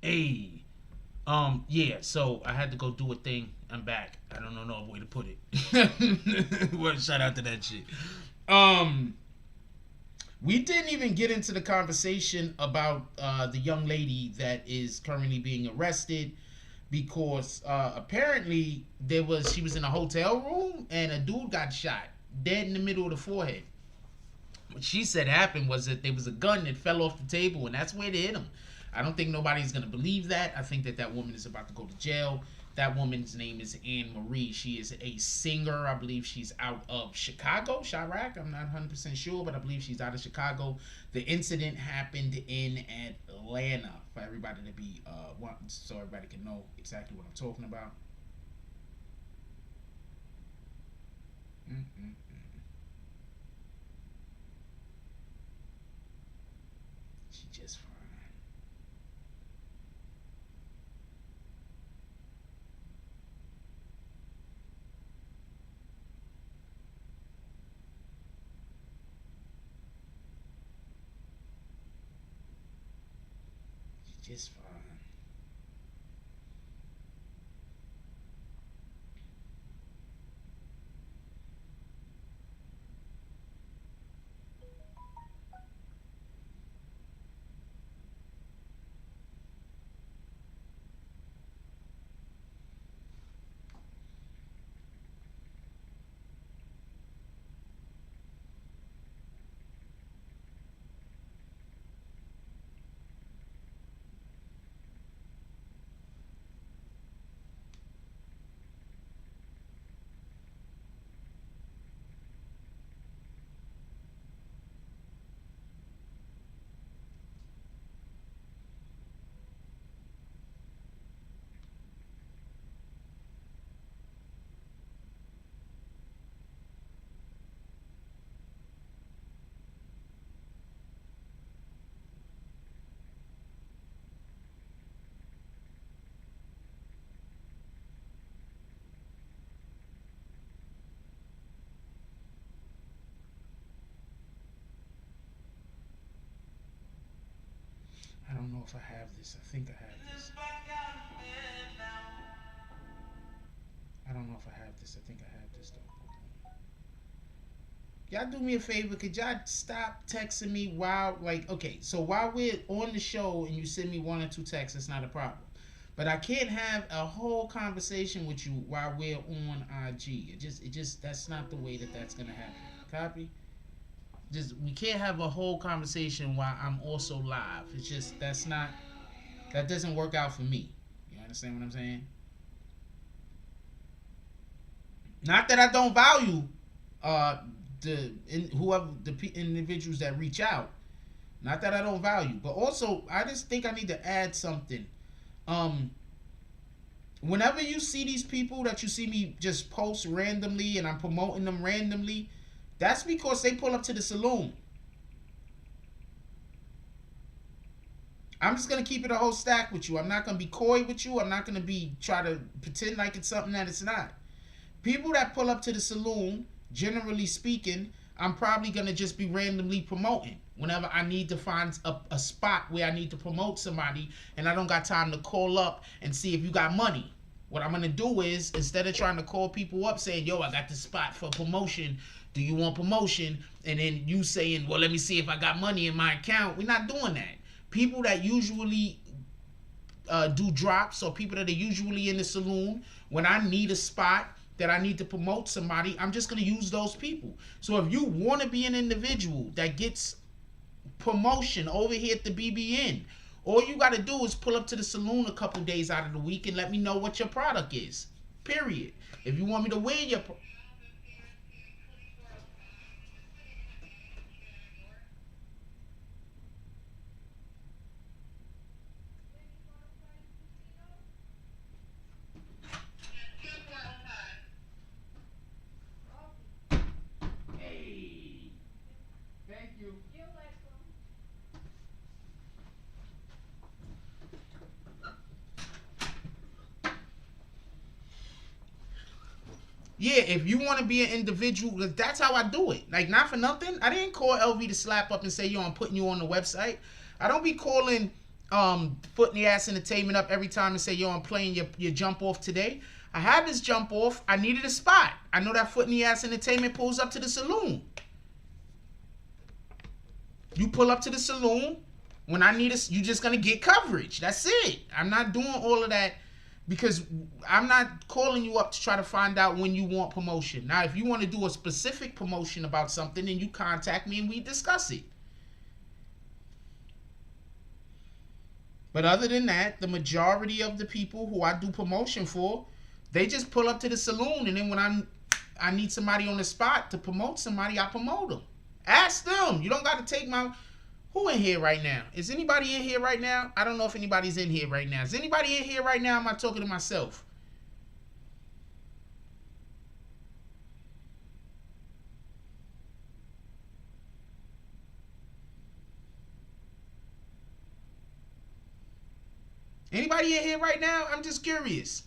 Hey, yeah. So I had to go do a thing. I'm back. I don't know no other way to put it. Well, shout out to that shit. We didn't even get into the conversation about the young lady that is currently being arrested because apparently she was in a hotel room and a dude got shot dead in the middle of the forehead. What she said happened was that there was a gun that fell off the table and that's where they hit him. I don't think nobody's going to believe that. I think that woman is about to go to jail. That woman's name is AnneMarie. She is a singer. I believe she's out of Chicago, Chirac. I'm not 100% sure, but I believe she's out of Chicago. The incident happened in Atlanta for everybody to be, so everybody can know exactly what I'm talking about. She just fine. Just fine. I don't know if I have this. I think I have this. I don't know if I have this. I think I have this though. Y'all do me a favor. Could y'all stop texting me while, okay, so while we're on the show and you send me 1 or 2 texts, it's not a problem. But I can't have a whole conversation with you while we're on IG. It just that's not the way that's gonna happen. Copy? We can't have a whole conversation while I'm also live. It's just that doesn't work out for me. You understand what I'm saying? Not that I don't value the individuals that reach out. Not that I don't value, but also I just think I need to add something. Whenever you see these people that you see me just post randomly and I'm promoting them randomly, that's because they pull up to the saloon. I'm just going to keep it a whole stack with you. I'm not going to be coy with you. I'm not going to try to pretend like it's something that it's not. People that pull up to the saloon, generally speaking, I'm probably going to just be randomly promoting. Whenever I need to find a spot where I need to promote somebody and I don't got time to call up and see if you got money. What I'm going to do is, instead of trying to call people up saying, yo, I got this spot for promotion, do you want promotion? And then you saying, well, let me see if I got money in my account. We're not doing that. People that usually do drops, or people that are usually in the saloon, when I need a spot that I need to promote somebody, I'm just going to use those people. So if you want to be an individual that gets promotion over here at the BBN, all you got to do is pull up to the saloon a couple days out of the week and let me know what your product is. Period. If you want me to wear your Yeah, if you want to be an individual, that's how I do it. Like, not for nothing. I didn't call LV to slap up and say, yo, I'm putting you on the website. I don't be calling Foot in the Ass Entertainment up every time and say, yo, I'm playing your jump off today. I have his jump off. I needed a spot. I know that Foot in the Ass Entertainment pulls up to the saloon. You pull up to the saloon. When I need you just gonna get coverage. That's it. I'm not doing all of that because I'm not calling you up to try to find out when you want promotion. Now, if you want to do a specific promotion about something, then you contact me and we discuss it. But other than that, the majority of the people who I do promotion for, they just pull up to the saloon, and then when I need somebody on the spot to promote somebody, I promote them. Ask them. You don't got to take my... Who in here right now? Is anybody in here right now? I don't know if anybody's in here right now. Is anybody in here right now? Am I talking to myself? Anybody in here right now? I'm just curious.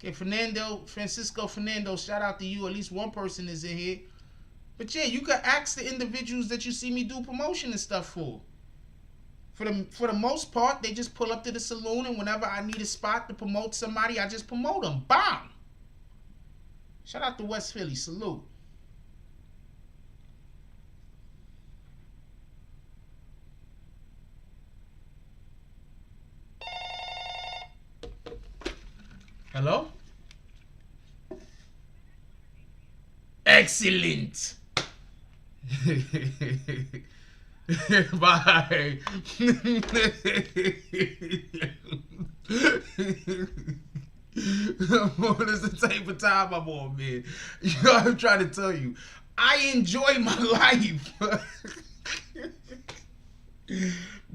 Okay, Francisco Fernando, shout out to you. At least one person is in here. But yeah, you can ask the individuals that you see me do promotion and stuff for. For the most part, they just pull up to the saloon, and whenever I need a spot to promote somebody, I just promote them. Bam! Shout out to West Philly. Salute. Hello? Excellent. Bye. What is the type of time I'm on, man? I'm trying to tell you, I enjoy my life.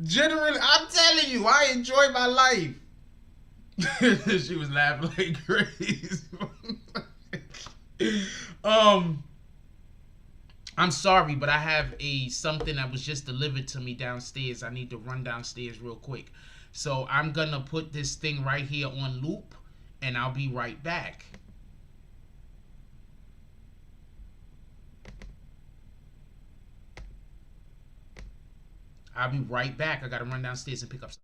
Generally, I'm telling you, I enjoy my life. She was laughing like crazy. I'm sorry, but I have something that was just delivered to me downstairs. I need to run downstairs real quick. So I'm gonna put this thing right here on loop, and I'll be right back. I'll be right back. I gotta run downstairs and pick up something.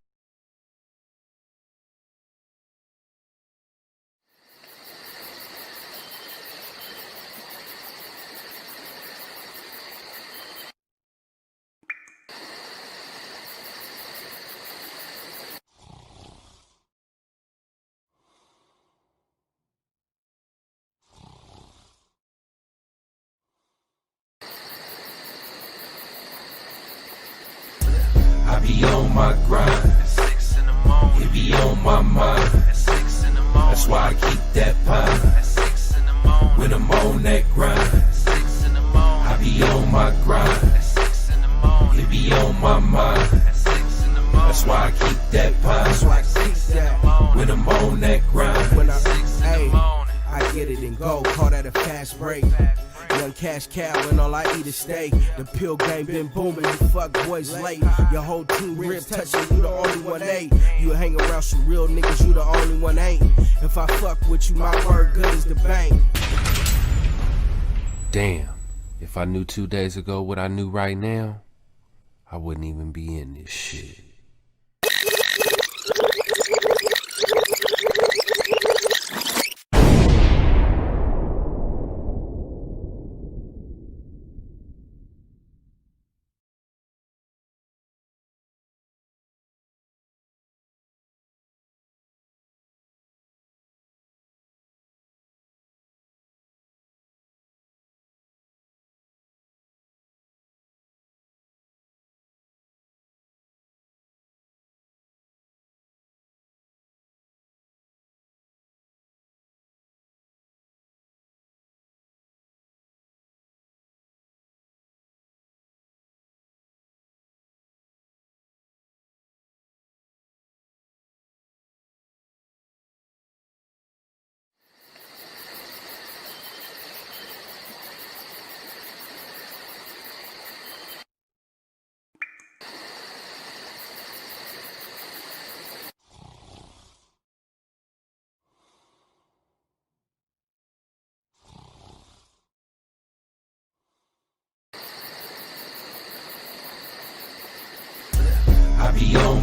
I be on my grind. At 6 in the morning. It be on my mind. At 6 in the morning. That's why I keep that pine. At 6 in the morning. When I'm on that grind. At 6 in the morning. I be on my grind. At 6 in the morning. It be on my mind. At 6 in the morning. That's why I keep that pine. That's why I keep that. When I'm on that grind. When I get it and go. Call that a fast break. Young cash cow and all I eat is steak. The pill game been booming, you fuck boys late. Your whole team ribs touching, you the only one ain't. You hang around some real niggas, you the only one ain't. If I fuck with you, my word good as the bank. Damn, if I knew 2 days ago what I knew right now, I wouldn't even be in this shit.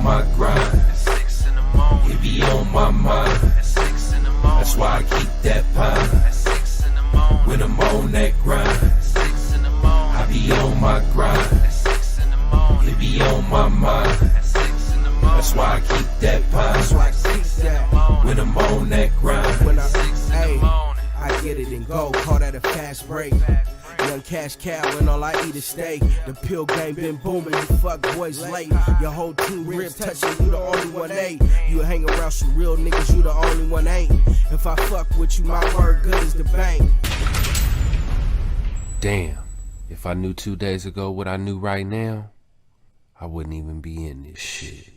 my grind. It be on my mind. That's why I keep that pine. When I'm on that grind, I be on my grind. It be on my mind. That's why I keep that pine. When I'm on that grind. I get it and go, call that a fast break. Young cash cow and all I eat is steak. The pill game been booming, you fuck boys late. Your whole team ribs touching, you the only one ain't. You hang around some real niggas, you the only one ain't. If I fuck with you, my word good as the bank. Damn, if I knew 2 days ago what I knew right now, I wouldn't even be in this shit.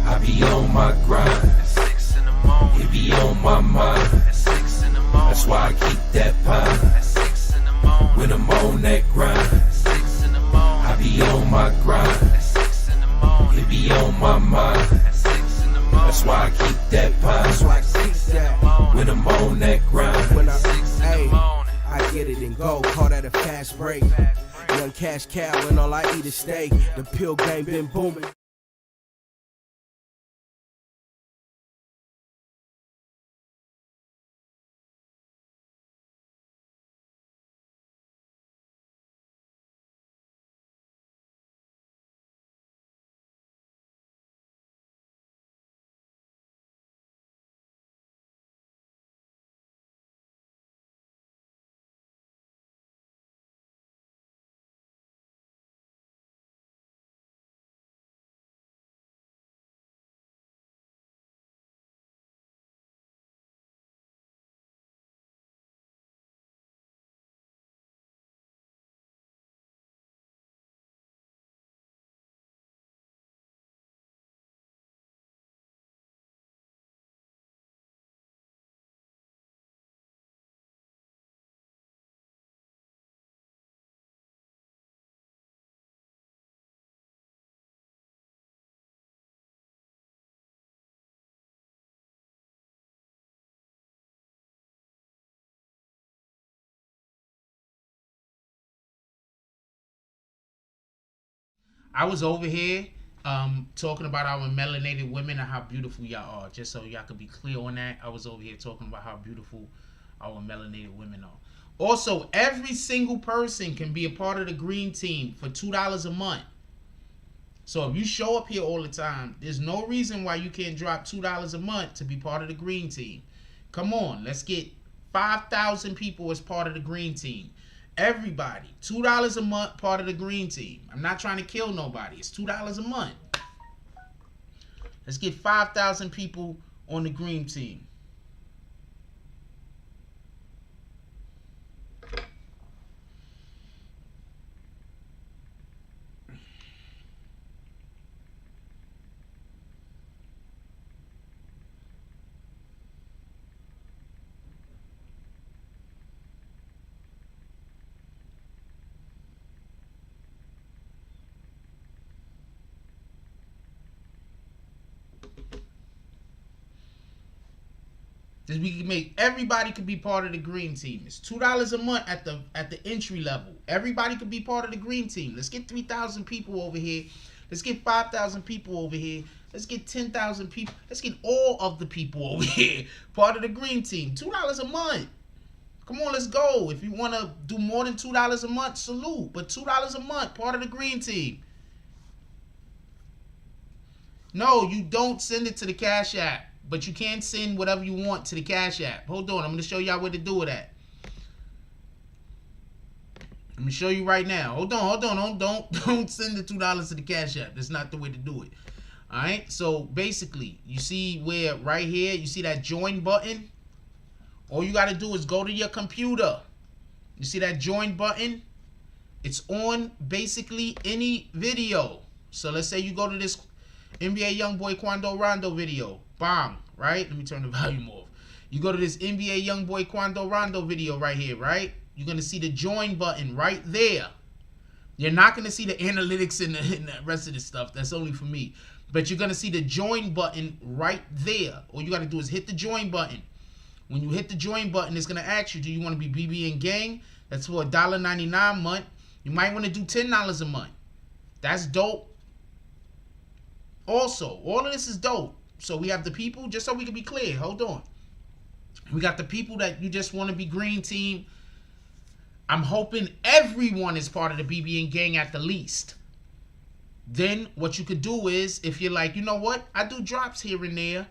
I be on my grind. It be on my mind. That's why I keep that pine. When I'm on that grind, I be on my grind. It be on my mind. That's why I keep that pine. When I'm on that grind. I get it and go, call that a fast break. Young cash cow and all I eat is steak. The pill game been booming. I was over here talking about our melanated women and how beautiful y'all are. Just so y'all could be clear on that, I was over here talking about how beautiful our melanated women are. Also, every single person can be a part of the green team for $2 a month. So if you show up here all the time, there's no reason why you can't drop $2 a month to be part of the green team. Come on, let's get 5,000 people as part of the green team. Everybody, $2 a month, part of the green team. I'm not trying to kill nobody. It's $2 a month. Let's get 5,000 people on the green team. We can make everybody could be part of the green team. It's $2 a month at the entry level. Everybody could be part of the green team. Let's get 3,000 people over here. Let's get 5,000 people over here Let's get 10,000 people. Let's get all of the people over here part of the green team. $2 a month. Come on, let's go. If you want to do more than $2 a month, salute. But $2 a month, part of the green team. No, you don't send it to the Cash App. But you can send whatever you want to the Cash App. Hold on, I'm going to show y'all where to do it at. I'm going to show you right now. Hold on. Don't send the $2 to the Cash App. That's not the way to do it. Alright, so basically, you see where right here, you see that join button? All you got to do is go to your computer. You see that join button? It's on basically any video. So let's say you go to this NBA Youngboy Quando Rondo video. Bang, right? Let me turn the volume off. You go to this NBA Youngboy Quando Rondo video right here, right? You're going to see the join button right there. You're not going to see the analytics and the rest of this stuff. That's only for me. But you're going to see the join button right there. All you got to do is hit the join button. When you hit the join button, it's going to ask you, do you want to be BBN Gang? That's for $1.99 a month. You might want to do $10 a month. That's dope. Also, all of this is dope. So we have the people, just so we can be clear. Hold on. We got the people that you just want to be green team. I'm hoping everyone is part of the BBN Gang at the least. Then what you could do is, if you're like, you know what, I do drops here and there,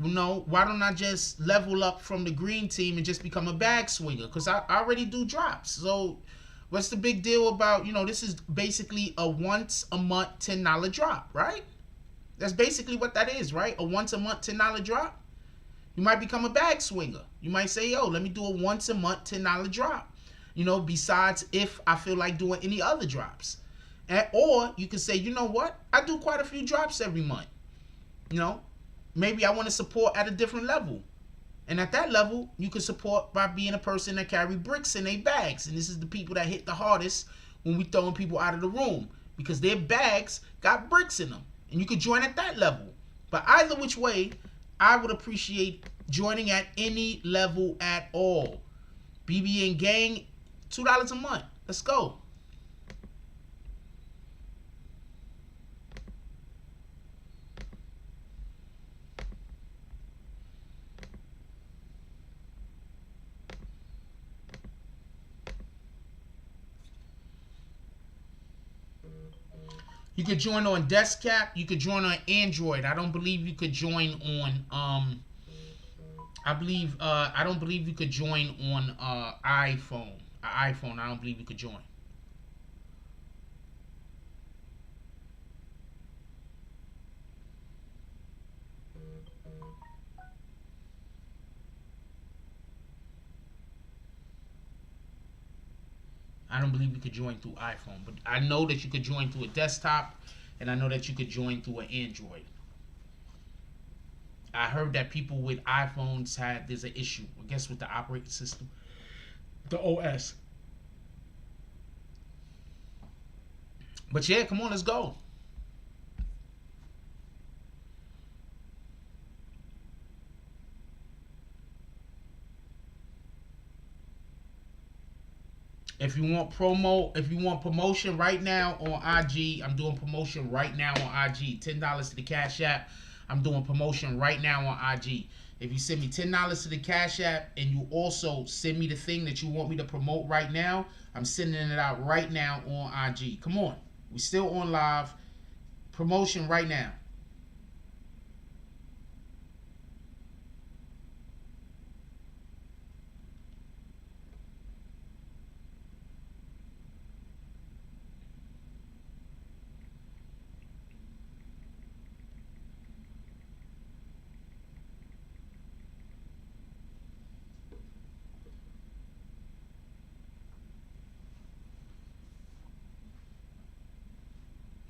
you know, why don't I just level up from the green team and just become a bag swinger? Because I already do drops. So what's the big deal about, you know, this is basically a once a month $10 drop, right? That's basically what that is, right? A once a month $10 drop. You might become a bag swinger. You might say, yo, let me do a once a month $10 drop. You know, besides if I feel like doing any other drops. Or you can say, you know what? I do quite a few drops every month. You know, maybe I want to support at a different level. And at that level, you can support by being a person that carry bricks in their bags. And this is the people that hit the hardest when we throwing people out of the room. Because their bags got bricks in them. And you can join at that level. But either which way, I would appreciate joining at any level at all. BBN Gang, $2 a month. Let's go. You could join on desktop. You could join on Android. I don't believe you could join on I don't believe you could join on iPhone. iPhone, I don't believe you could join. I don't believe you could join through iPhone, but I know that you could join through a desktop, and I know that you could join through an Android. I heard that people with iPhones there's an issue, I guess, with the operating system, the OS. But yeah, come on, let's go. If you want promotion right now on IG, I'm doing promotion right now on IG. $10 to the Cash App. I'm doing promotion right now on IG. If you send me $10 to the Cash App and you also send me the thing that you want me to promote right now, I'm sending it out right now on IG. Come on. We're still on live. Promotion right now.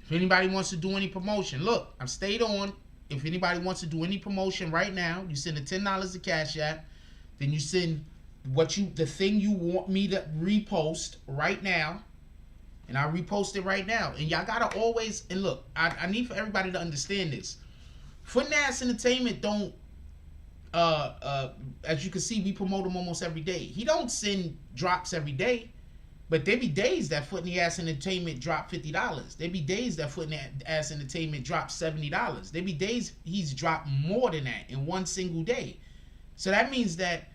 If anybody wants to do any promotion, look, I've stayed on. If anybody wants to do any promotion right now, you send the $10 to Cash App. Then you send the thing you want me to repost right now. And I repost it right now. And y'all gotta always, and look, I need for everybody to understand this. Footnass Entertainment don't, as you can see, we promote him almost every day. He don't send drops every day. But there be days that Foot in the Ass Entertainment drop $50. There be days that Foot in the Ass Entertainment drop $70. There be days he's dropped more than that in one single day. So that means that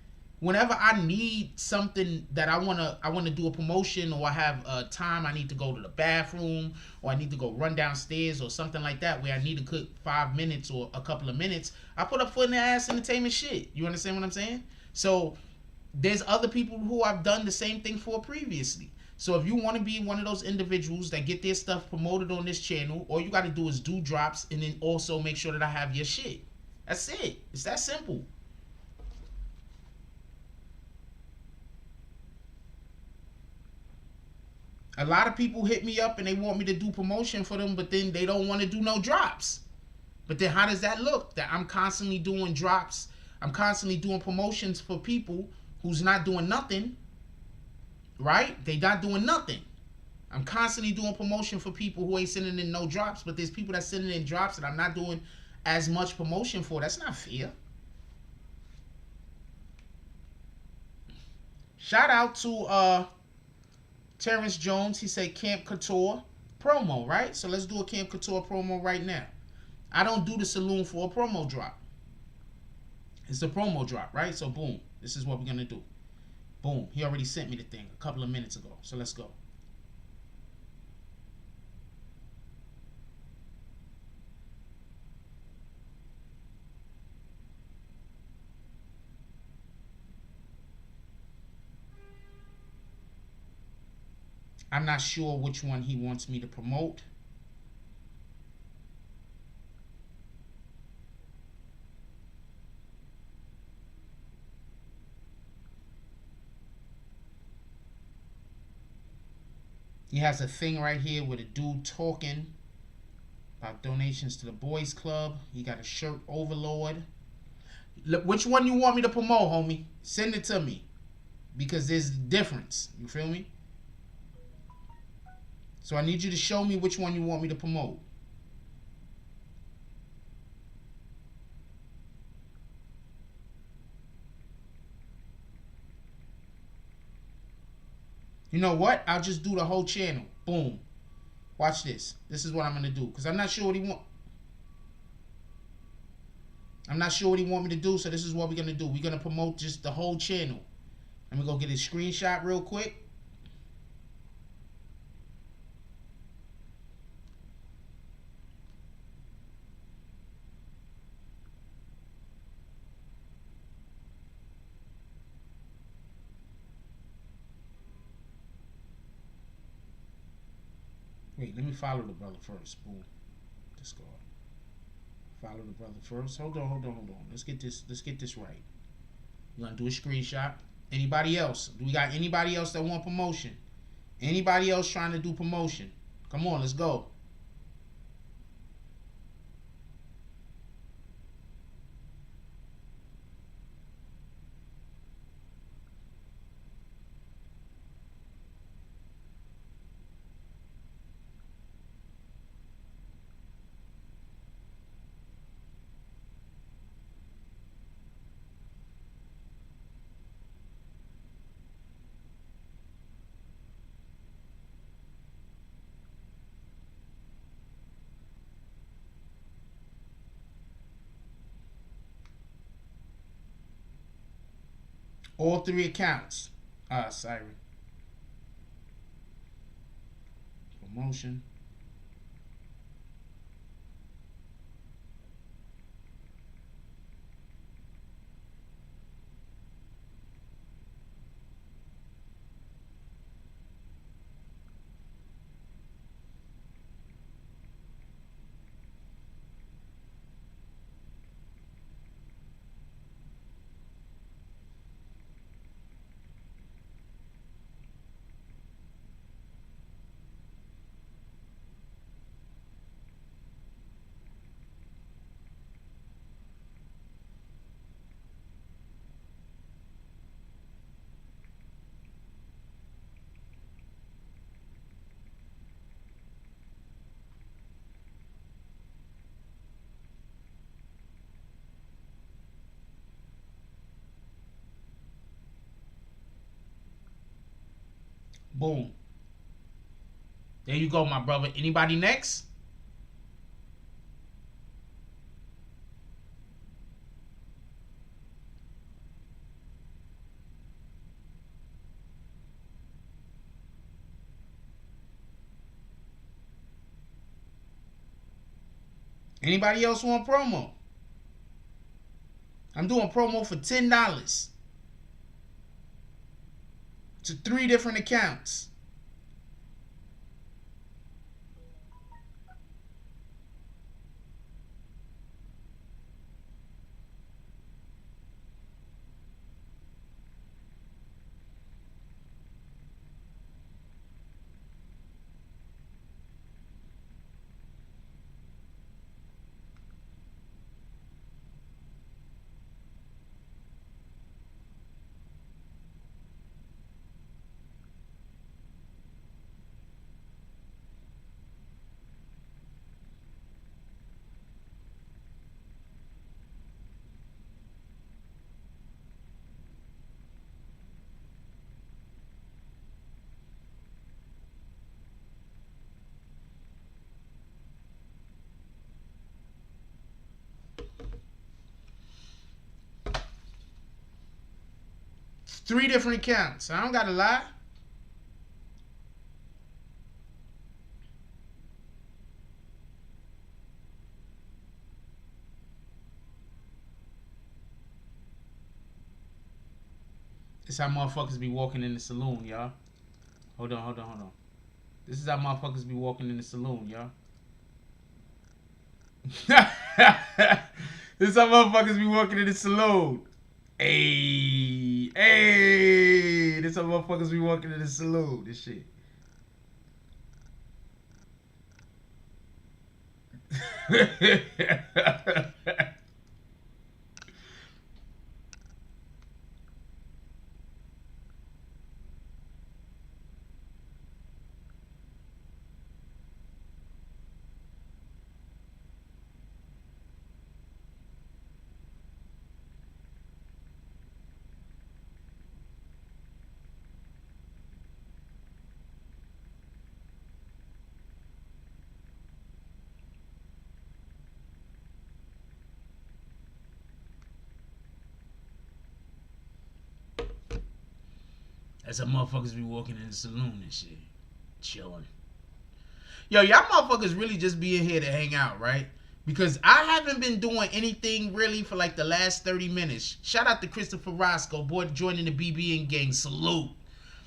whenever I need something that I wanna do a promotion, or I have time, I need to go to the bathroom, or I need to go run downstairs or something like that, where I need to cook 5 minutes or a couple of minutes, I put up Foot in the Ass Entertainment shit. You understand what I'm saying? So there's other people who I've done the same thing for previously. So if you want to be one of those individuals that get their stuff promoted on this channel, all you got to do is do drops, and then also make sure that I have your shit. That's it. It's that simple. A lot of people hit me up and they want me to do promotion for them, but then they don't want to do no drops. But then how does that look? That I'm constantly doing drops, I'm constantly doing promotions for people who's not doing nothing, right? They not doing nothing. I'm constantly doing promotion for people who ain't sending in no drops, but there's people that sending in drops that I'm not doing as much promotion for. That's not fair. Shout out to Terrence Jones. He said Camp Couture promo, right? So let's do a Camp Couture promo right now. I don't do the saloon for a promo drop. It's a promo drop, right? So boom, this is what we're gonna do. Boom, he already sent me the thing a couple of minutes ago. So let's go. I'm not sure which one he wants me to promote. He has a thing right here with a dude talking about donations to the boys club. He got a shirt overlord. Look, which one you want me to promote, homie? Send it to me, because there's a difference. You feel me? So I need you to show me which one you want me to promote. You know what? I'll just do the whole channel. Boom. Watch this. This is what I'm gonna do, because I'm not sure what he want. I'm not sure what he want me to do, so this is what we're gonna do. We're gonna promote just the whole channel. Let me go get a screenshot real quick. Wait, let me follow the brother first. Boom. Discard. Follow the brother first. Hold on. Let's get this right. We're gonna do a screenshot. Anybody else? Do we got anybody else that want promotion? Anybody else trying to do promotion? Come on, let's go. All 3 accounts. Siren. Promotion. Boom. There you go, my brother. Anybody next? Anybody else want promo? I'm doing promo for $10 to 3 different accounts. It's 3 different accounts. I don't gotta lie. This is how motherfuckers be walking in the saloon, y'all. Hold on. This is how motherfuckers be walking in the saloon, y'all. This is how motherfuckers be walking in the saloon. Hey. This is how motherfuckers be walking in the saloon. This shit. That's how motherfuckers be walking in the saloon and shit. Chilling. Yo, y'all motherfuckers really just be in here to hang out, right? Because I haven't been doing anything really for like the last 30 minutes. Shout out to Christopher Roscoe, boy, joining the BBN gang. Salute.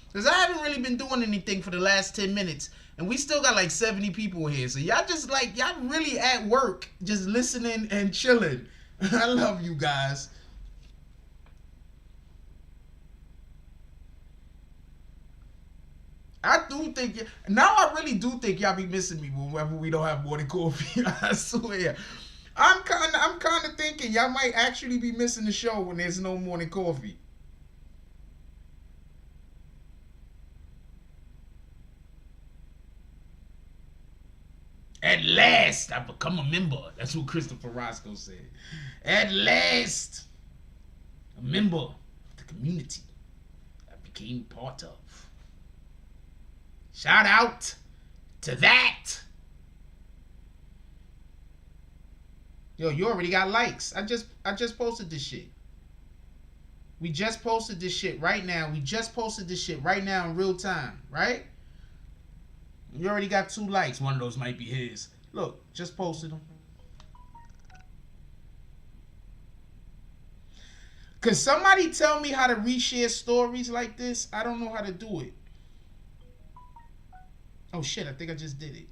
Because I haven't really been doing anything for the last 10 minutes. And we still got like 70 people here. So y'all just like, y'all really at work, just listening and chilling. I love you guys. I do think, now I really do think y'all be missing me whenever we don't have morning coffee. I swear. I'm kind of thinking y'all might actually be missing the show when there's no morning coffee. At last, I've become a member. That's what Christopher Roscoe said. At last, a member of the community I became part of. Shout out to that. Yo, you already got likes. I just posted this shit. We just posted this shit right now. We just posted this shit right now in real time, right? You already got 2 likes. One of those might be his. Look, just posted them. Could somebody tell me how to reshare stories like this? I don't know how to do it. Oh shit, I think I just did it.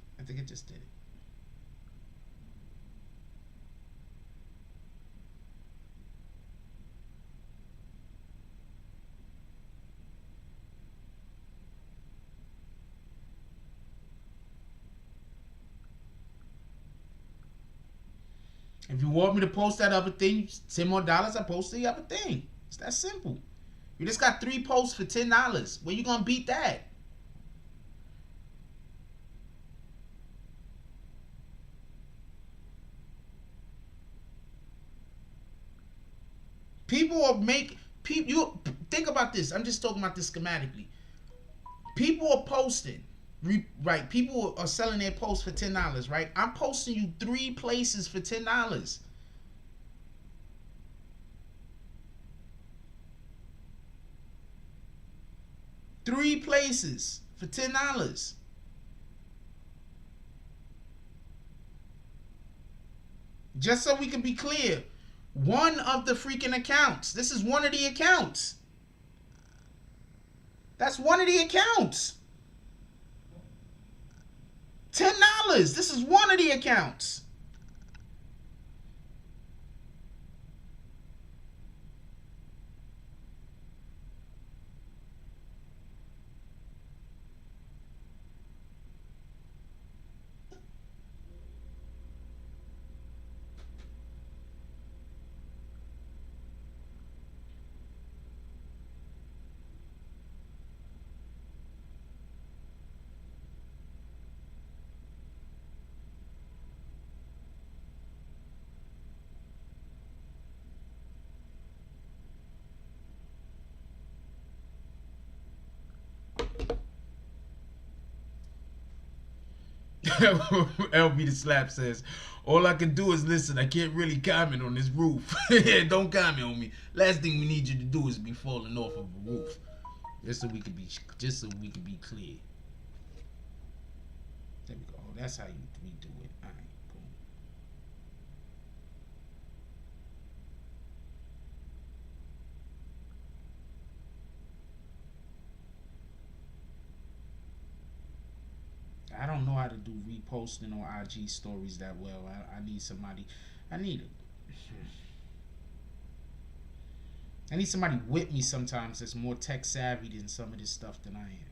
If you want me to post that other thing, $10 more, I post the other thing. It's that simple. You just got 3 posts for $10. Where you gonna beat that? You think about this. I'm just talking about this schematically. People are posting, right? People are selling their posts for $10, right? I'm posting you 3 places for $10. Three places for $10. Just so we can be clear, one of the freaking accounts. This is one of the accounts. That's one of the accounts. $10. This is one of the accounts. LB the Slap says, all I can do is listen. I can't really comment on this roof. Don't comment on me. Last thing we need you to do is be falling off of a roof. Just so we can be clear. There we go. That's how we do it. All right, boom. I don't know how to do reposting on IG stories that well. I need somebody. I need somebody with me sometimes that's more tech savvy than some of this stuff than I am.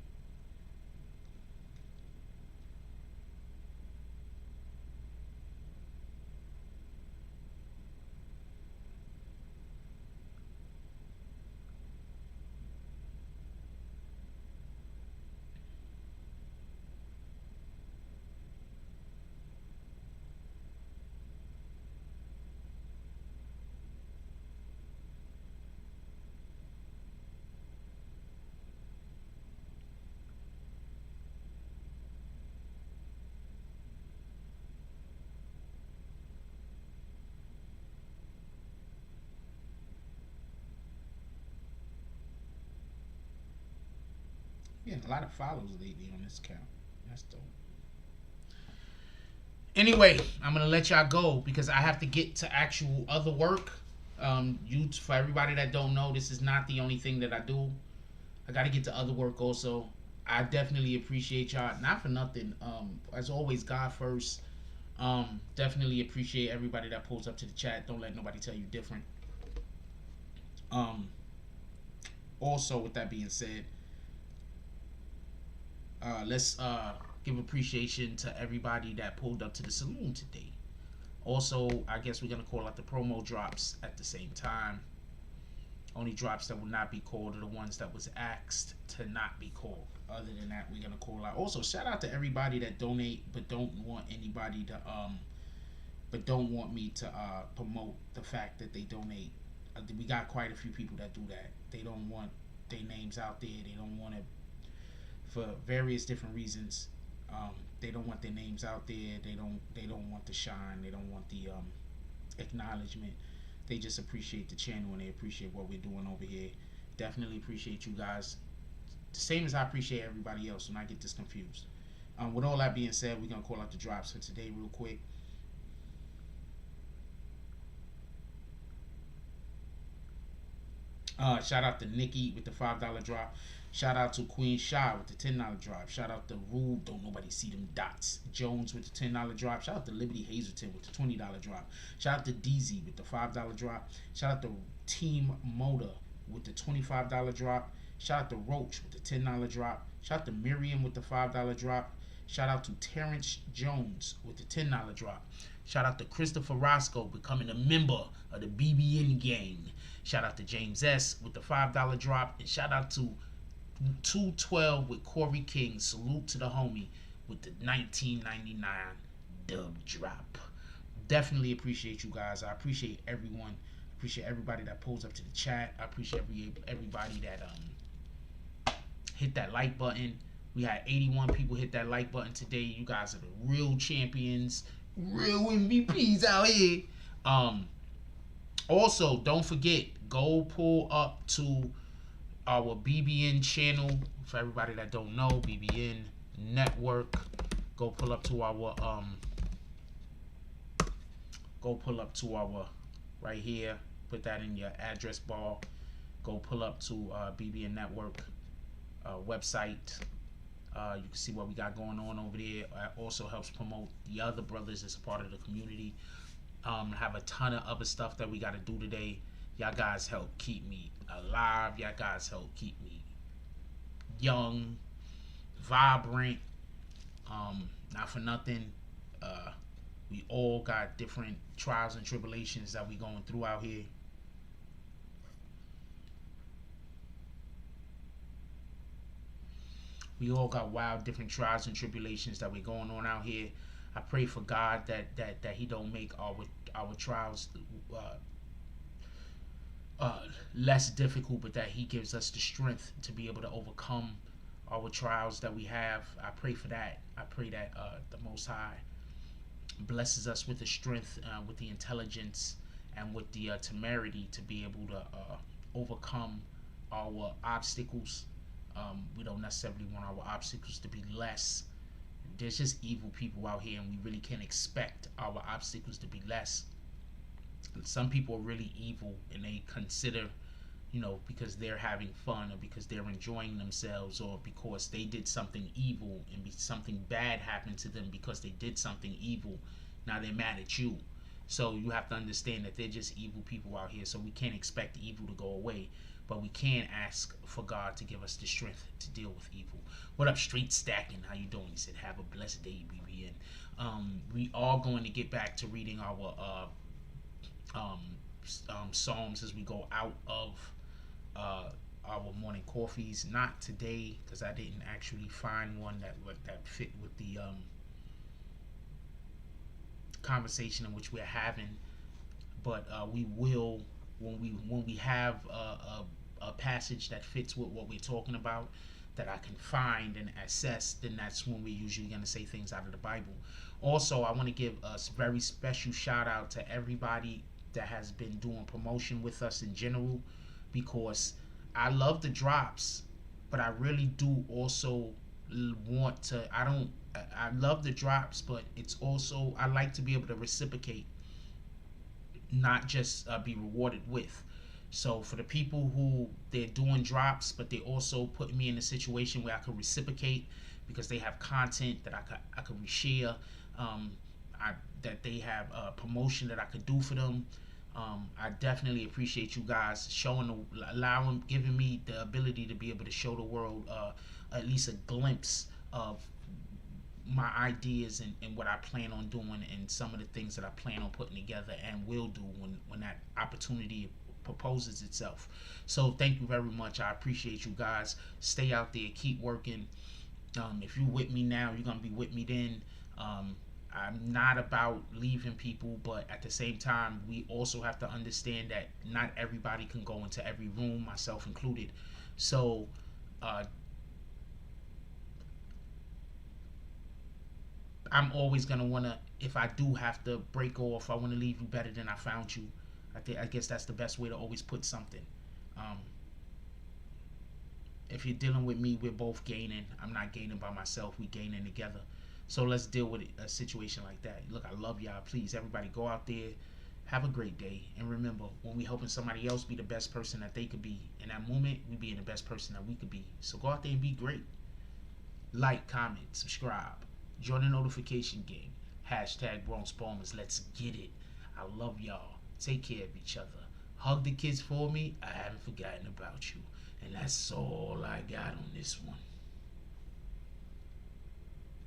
Yeah, a lot of follows lately on this account. That's dope. Anyway, I'm gonna let y'all go because I have to get to actual other work. For everybody that don't know, this is not the only thing that I do. I gotta get to other work also. I definitely appreciate y'all. Not for nothing. As always, God first. Definitely appreciate everybody that pulls up to the chat. Don't let nobody tell you different. Also, with that being said, let's give appreciation to everybody that pulled up to the saloon today. Also, I guess we're gonna call out the promo drops at the same time. Only drops that will not be called are the ones that was asked to not be called. Other than that, we're gonna call out. Also, shout out to everybody that donate but don't want anybody to but don't want me to promote the fact that they donate. We got quite a few people that do that. They don't want their names out there. They don't want to, for various different reasons. They don't want their names out there. They don't want the shine. They don't want the acknowledgement. They just appreciate the channel and they appreciate what we're doing over here. Definitely appreciate you guys. The same as I appreciate everybody else. So not get this confused. With all that being said, we're gonna call out the drops for today real quick. Shout out to Nikki with the $5 drop. Shout out to Queen Shy with the $10 drop. Shout out to Rube, don't nobody see them dots. Jones with the $10 drop. Shout out to Liberty Hazelton with the $20 drop. Shout out to DZ with the $5 drop. Shout out to Team Motor with the $25 drop. Shout out to Roach with the $10 drop. Shout out to Miriam with the $5 drop. Shout out to Terrence Jones with the $10 drop. Shout out to Christopher Roscoe becoming a member of the BBN gang. Shout out to James S with the $5 drop. And shout out to 212 with Corey King. Salute to the homie with the 1999 dub drop. Definitely appreciate you guys. I appreciate everyone. Appreciate everybody that pulls up to the chat. I appreciate everybody that hit that like button. We had 81 people hit that like button today. You guys are the real champions, real MVPs out here. Also, don't forget, go pull up to our BBN channel. For everybody that don't know, BBN Network. Go pull up to our right here. Put that in your address bar. Go pull up to BBN Network website. You can see what we got going on over there. It also helps promote the other brothers as a part of the community. Have a ton of other stuff that we got to do today. Y'all guys help keep me alive. Y'all guys help keep me young, vibrant. Not for nothing. We all got different trials and tribulations that we going through out here. We all got wild different trials and tribulations that we're going on out here. I pray for God that He don't make our trials less difficult, but that He gives us the strength to be able to overcome our trials that we have. I pray for that. I pray that the Most High blesses us with the strength, with the intelligence, and with the temerity to be able to overcome our obstacles. We don't necessarily want our obstacles to be less. There's just evil people out here, and we really can't expect our obstacles to be less. And some people are really evil, and they consider, you know, because they're having fun, or because they're enjoying themselves, or because they did something evil and something bad happened to them because they did something evil, now they're mad at you. So you have to understand that they're just evil people out here. So we can't expect evil to go away, but we can ask for God to give us the strength to deal with evil. What up, Street Stacking? How you doing? He said, have a blessed day, BBN. We are going to get back to reading our Psalms as we go out of our morning coffees. Not today, because I didn't actually find one that fit with the conversation in which we're having. But we will, when we have a passage that fits with what we're talking about, that I can find and assess, then that's when we're usually going to say things out of the Bible. Also, I want to give a very special shout out to everybody that has been doing promotion with us in general, because I love the drops, but I really do also want to, I love the drops, but it's also, I like to be able to reciprocate, not just be rewarded with. So for the people who they're doing drops, but they also put me in a situation where I could reciprocate because they have content that I could reshare, that they have a promotion that I could do for them. I definitely appreciate you guys giving me the ability to be able to show the world at least a glimpse of my ideas and what I plan on doing, and some of the things that I plan on putting together and will do when that opportunity proposes itself. So thank you very much. I appreciate you guys. Stay out there, keep working. If you're with me now, you're gonna be with me then. I'm not about leaving people, but at the same time, we also have to understand that not everybody can go into every room, myself included. So I'm always gonna wanna, if I do have to break off, I wanna leave you better than I found you. I guess that's the best way to always put something. If you're dealing with me, we're both gaining. I'm not gaining by myself, we gaining together. So let's deal with a situation like that. Look, I love y'all. Please, everybody, go out there, have a great day, and remember, when we helping somebody else be the best person that they could be, in that moment, we being the best person that we could be. So go out there and be great. Like, comment, subscribe, join the notification gang. Hashtag Bronx Bombers. Let's get it. I love y'all. Take care of each other. Hug the kids for me. I haven't forgotten about you. And that's all I got on this one.